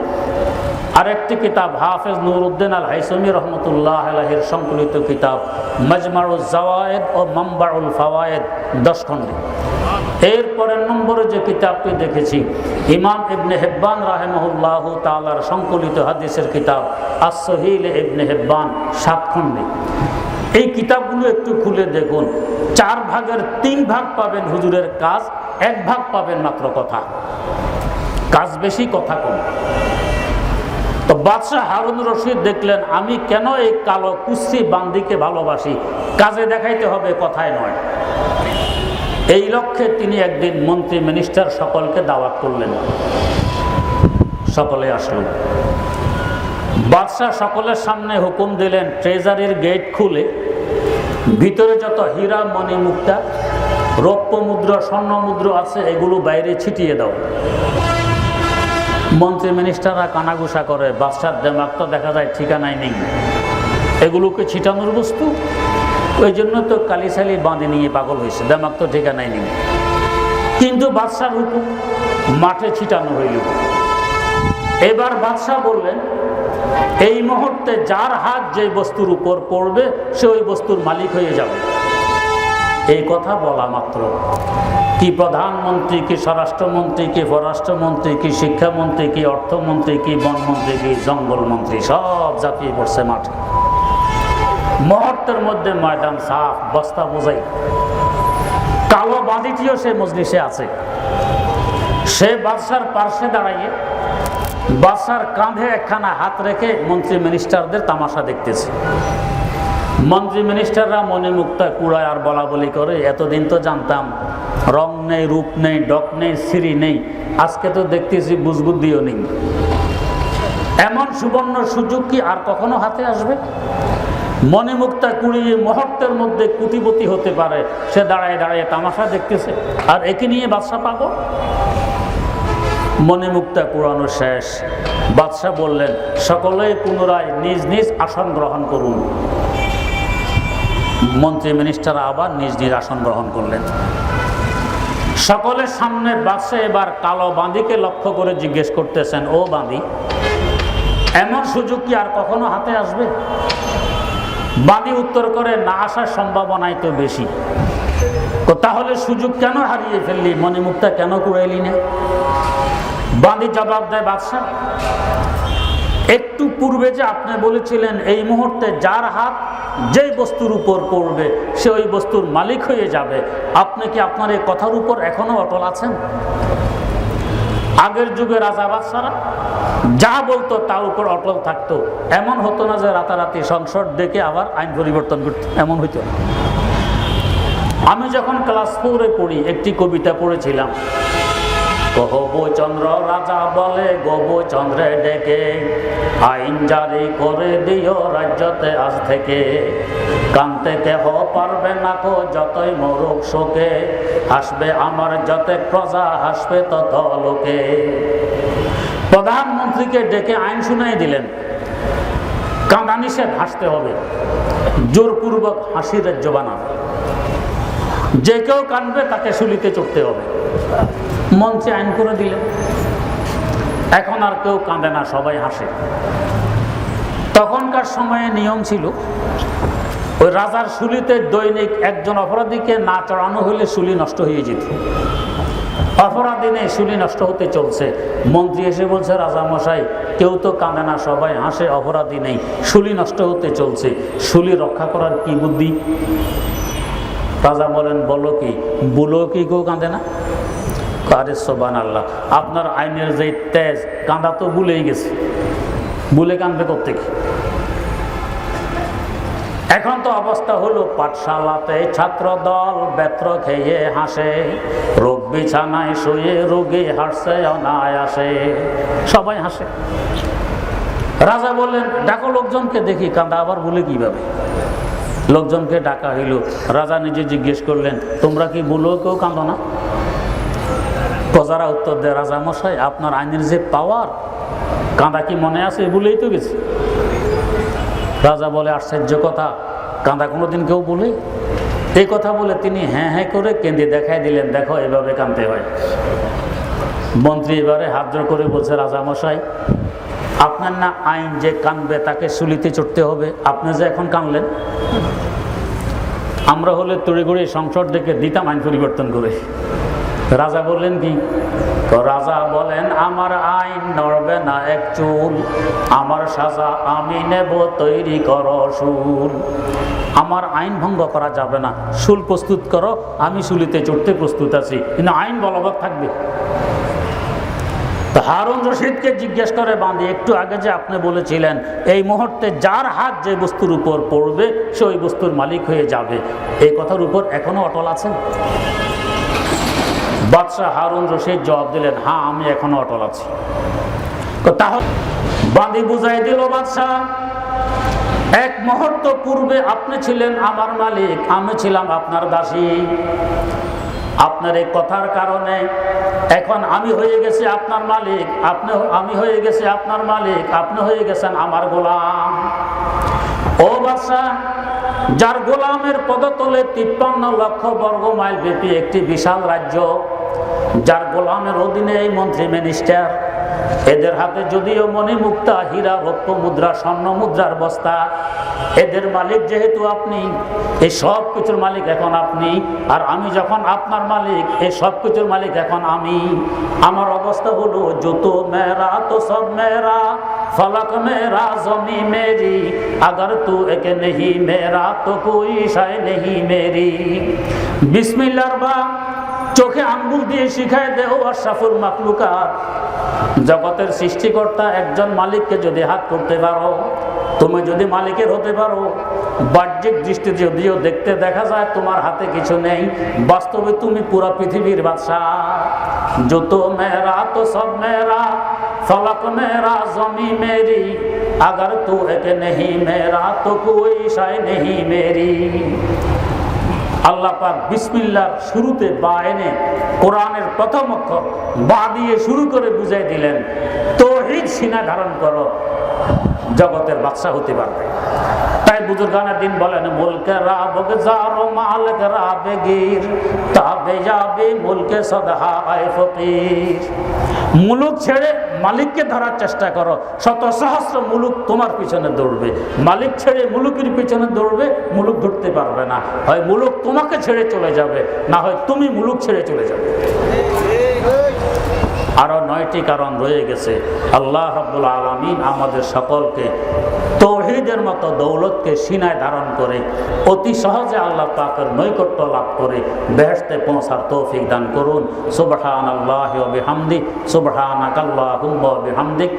আরেকটি কিতাব হাফেজ নুরউদ্দিন আল হাইসামি রহমতুল্লাহ আলাইহির সংকলিত কিতাব মাজমাউজ জাওয়ায়েদ ও মানবাউল ফাওয়ায়েদ 10 খণ্ডে। এর পরের নম্বরে যে কিতাবটি দেখেছি, ইমাম ইবনে হিব্বান রাহিমাহুল্লাহু তাআলার সংকলিত হাদিসের কিতাব আস-সহিহ ইবনে হিব্বান 7 খণ্ডে। এই কিতাবগুলো একটু খুলে দেখুন। 4 ভাগের 3 ভাগ পাবেন হুজুরের কাজ, 1 ভাগ পাবেন মাত্র কথা। কাজ বেশি, কথা কম। তো বাদশাহ হারুন রশিদ দেখলেন, আমি কেন এই কালো কুচ্ছি বান্দিকে ভালোবাসি, কাজে দেখাইতে হবে, কথায় নয়। এই লক্ষ্যে তিনি একদিন মন্ত্রী মিনিস্টার সকলকে দাওয়াত করলেন। সকলে আসলো। বাদশাহ সকলের সামনে হুকুম দিলেন, ট্রেজারির গেট খুলে ভিতরে যত হীরা মণি মুক্তা রৌপ্য মুদ্রা স্বর্ণ মুদ্রা আছে এগুলো বাইরে ছিটিয়ে দাও। মন্ত্রী মিনিস্টাররা কানাঘুষা করে, বাদশার দেমাগ তো দেখা যায় ঠিকানায় নেই, এগুলোকে ছিটানোর বস্তু, ওই জন্য তো কালিসালি বাঁধে নিয়ে পাগল হয়েছে, দেমাগ তো ঠিকানায় নেই। কিন্তু বাদশার হুকুম, মাঠে ছিটানো হইল। এবার বাদশাহ বললেন, এই মুহূর্তে যার হাত যে বস্তুর উপর পড়বে সে ওই বস্তুর মালিক হয়ে যাবে। এই কথা বলা মাত্র কি প্রধানমন্ত্রী, কি স্বরাষ্ট্রমন্ত্রী, কি পররাষ্ট্রমন্ত্রী, কি শিক্ষামন্ত্রী, কি অর্থমন্ত্রী, কি বনমন্ত্রী, কি জঙ্গলমন্ত্রী সব ঝাঁপিয়ে পড়ছে মাঠে। মুহূর্তের মধ্যে ময়দান সাফ, বস্তা বোঝাই। কালো বাঁধিটিও সে মজলিসে আছে। সে বাদশার পার্শ্বে দাঁড়াইয়ে বাদশার কাঁধে একখানা হাত রেখে মন্ত্রী মিনিস্টারদের তামাশা দেখতেছে। মন্ত্রী মিনিস্টাররা মনে মুক্তা কুড়ায় আর বলা বলি করে, এতদিন তো জানতাম রং নেই, রূপ নেই, ডক নেই, সিঁড়ি নেই, আজকে তো দেখতেছি বুঝবুদ্ধিও নেই। এমন সুবর্ণ সুযোগ কি আর কখনো হাতে আসবে? মনে মুক্তা কুড়িয়ে মুহূর্তের মধ্যে কোটিপতি হতে পারে, সে দাঁড়ায় দাঁড়ায় তামাশা দেখতেছে, আর একে নিয়ে বাদশা পাগল। মনে মুক্তা কুড়ানো শেষ। বাদশাহ বললেন, সকলেই পুনরায় নিজ নিজ আসন গ্রহণ করুন। মন্ত্রী মিনিস্টার আবার নিজ নিজ আসন গ্রহণ করলেন। সকলের সামনে বাদশাহ এবার কালো বাঁধিকে লক্ষ্য করে জিজ্ঞেস করতেছেন, ও বাঁধি, এমন সুযোগ কি আর কখনো হাতে আসবে? বাঁধি উত্তর করে, না আসার সম্ভাবনাই তো বেশি। তাহলে সুযোগ কেন হারিয়ে ফেললি, মণিমুক্তা কেন কুড়াইলি না? বাঁধি জবাব দেয়, বাদশাহ একটু পূর্বে যে আপনি বলেছিলেন এই মুহূর্তে যার হাত যেই বস্তুর উপর পড়বে সে ওই বস্তুর মালিক হয়ে যাবে, আপনি কি আপনার এই কথার উপর এখনো অটল আছেন? আগের যুগে রাজা বাদশারা যা বলতো তার উপর অটল থাকতো। এমন হতো না যে রাতারাতি সংসদ ডেকে আবার আইন পরিবর্তন করতো, এমন হইতো না। আমি যখন ক্লাস 4-এ পড়ি একটি কবিতা পড়েছিলাম, গহবচন্দ্র রাজা বলে গবচন্দ্রে ডেকে, আইন জারি করে দিও রাজ্যতে আজ থেকে, কানতে কেহ পারবে না কো যতই মরুক শোকে, হাসবে আমার যতে প্রজা হাসবে তত লোকে। প্রধানমন্ত্রীকে ডেকে আইন শুনাই দিলেন, কাঁদা নিষেধ, হাসতে হবে, জোরপূর্বক হাসির রাজ্য বানাবে, যে কেউ কাঁদবে তাকে শুলিতে চড়তে হবে। মঞ্চে আইন করে দিলেন, এখন আর কেউ কাঁদে না, সবাই হাসে। তখনকার সময়ে নিয়ম ছিল ওই রাজার শুলিতে দৈনিক একজন অপরাধীকে না চড়ানো হলে শুলি নষ্ট হয়ে যেত। অপরাধী নেই, শুলি নষ্ট হতে চলছে। মন্ত্রী এসে বলছে, রাজা মশাই কেউ তো কাঁদে না, সবাই হাসে, অপরাধী নেই, শুলি নষ্ট হতে চলছে, শুলি রক্ষা করার কি বুদ্ধি? রাজা বলেন, বলো কি? বলো কি কেউ কাঁদে না? আরে সুবহানাল্লাহ, আপনার আইনের যে তেজ, কাঁদা তো ভুলেই গেছে, ভুলে কাঁদবে কোত্থেকে? এখন তো অবস্থা হলো পাঠশালাতে ছাত্র দল বেত্র খেয়ে হাসে, রোগ বিছানায় শুয়ে রোগী হাসছে অনায়াসে, সবাই হাসে। রাজা বললেন, ডাকো লোকজনকে দেখি কাঁদা আবার ভুলে কিভাবে। লোকজনকে ডাকা হইল। রাজা নিজে জিজ্ঞেস করলেন, তোমরা কি বলো কেউ কাঁদো না? প্রজারা উত্তর দেয়, রাজা মশাই আপনার আইনের যে পাওয়ার, কাঁদা কি মনে আছে? বলেই তো গেছে। রাজা বলে, আশ্চর্য কথা, কাঁদা কোনোদিন কেউ বলে? এই কথা বলে তিনি হ্যাঁ হ্যাঁ করে কেঁদে দেখাই দিলেন, দেখো এভাবে কাঁদতে হয়। মন্ত্রী এবারে হাত জোড় করে বলছে, রাজা মশাই আপনার না আইন যে কাঁদবে তাকে শুলিতে চড়তে হবে, আপনি যে এখন কাঁদলেন, আমরা হলে তড়িঘড়ি সংসদ ডেকে দিতাম আইন পরিবর্তন করে। রাজা বললেন কি? রাজা বলেন, আমার আইন নড়বে না এক চুল, আমার সাজা আমি নেব, তৈরি করো শুল। আমার আইন ভঙ্গ করা যাবে না, শুল প্রস্তুত করো, আমি শুলিতে চড়তে প্রস্তুত আছি, কিন্তু আইন বলবৎ থাকবে। হারুন রশিদকে জিজ্ঞেস করে, বাঁধি একটু আগে যে আপনি বলেছিলেন এই মুহূর্তে যার হাত যে বস্তুর উপর পড়বে সে ওই বস্তুর মালিক হয়ে যাবে, এই কথার উপর এখনো অটল আছেন? বাদশাহ হারুন রশিদ জবাব দিলেন, হ্যাঁ আমি এখনো অটল আছি। তাহলে বাঁধি বুঝাই দিল, বাদশাহ এক মুহূর্ত পূর্বে আপনি ছিলেন আমার মালিক, আমি ছিলাম আপনার দাসী। আপনার এই কথার কারণে এখন আমি হয়ে গেছি আপনার মালিক, আমি হয়ে গেছি আপনার মালিক, আপনি হয়ে গেছেন আমার গোলাম। ও বাদশাহ, যার গোলামের পদতলে 53 লক্ষ বর্গ মাইল ব্যাপী একটি বিশাল রাজ্য, যার গোলামের অধীনে এই মন্ত্রী মিনিস্টার, এদের হাতে যদিও মণিমুক্তা, হীরা, রৌপ্য মুদ্রা, স্বর্ণ মুদ্রার বস্তা, এদের মালিক যেহেতু আপনি, এই সব কিছুর মালিক এখন আপনি, আর আমি যখন আপনার মালিক, এই সব কিছুর মালিক এখন আমি। আমার অবস্থা হলো, জুতো মেরা তো সব মেরা, ফলক মেরা জমি মেরি, अगर तू एक नहीं मेरा तो कोई शाय नहीं मेरी। বিসমিল্লাহর বা চোখে আঙ্গুল দিয়ে শিখায় দেও আশরাফুল মাখলুকাত, জগতের সৃষ্টিকর্তা একজন মালিককে যদি হাত করতে পারো, তুমি যদি মালিকের হতে পারো, বাহ্যিক দৃষ্টি যদিও দেখতে দেখা যায় তোমার হাতে কিছু নেই, বাস্তবে তুমি পুরো পৃথিবীর বাদশাহ। জুতো মেরা তো সব মেরা, फलक मेरा जमी मेरी, अगर तू एक नहीं मेरा तो कोई शाय नहीं मेरी। আল্লাহ পাক বিসমিল্লাহর শুরুতে বা এনে কোরআনের প্রথম অক্ষর বা দিয়ে শুরু করে বুঝাই দিলেন, তাওহীদ সিনা ধারণ করো, জগতের বাদশা হতে পারবে। তাই বুজুর্গানের দিন বলেন, মুলকে রাবগ জারো মালক রাবে গীর তাবে যাবে মুলকে সদহা আয় ফকির। মুলুক ছেড়ে মালিককে ধরার চেষ্টা করো, শত সহস্র মুলুক তোমার পিছনে দৌড়বে। মালিক ছেড়ে মুলুকের পিছনে দৌড়বে, মুলুক ধরতে পারবে না। হয় মুলুক তোমাকে ছেড়ে চলে যাবে, না হয় তুমি মুলুক ছেড়ে চলে যাবে। আরো 9টি কারণ রয়ে গেছে। আল্লাহ রাব্বুল আলামিন আমাদের সকলকে তৌহিদের মতো দৌলতকে সিনায় ধারণ করে অতি সহজে আল্লাহ পাকের নৈকট্য লাভ করে বেহেশতে পৌঁছার তৌফিক দান করুন। সুবহানাল্লাহি ওয়া বিহামদিহি, সুবহানাকাল্লাহুম্মা ওয়া বিহামদিক,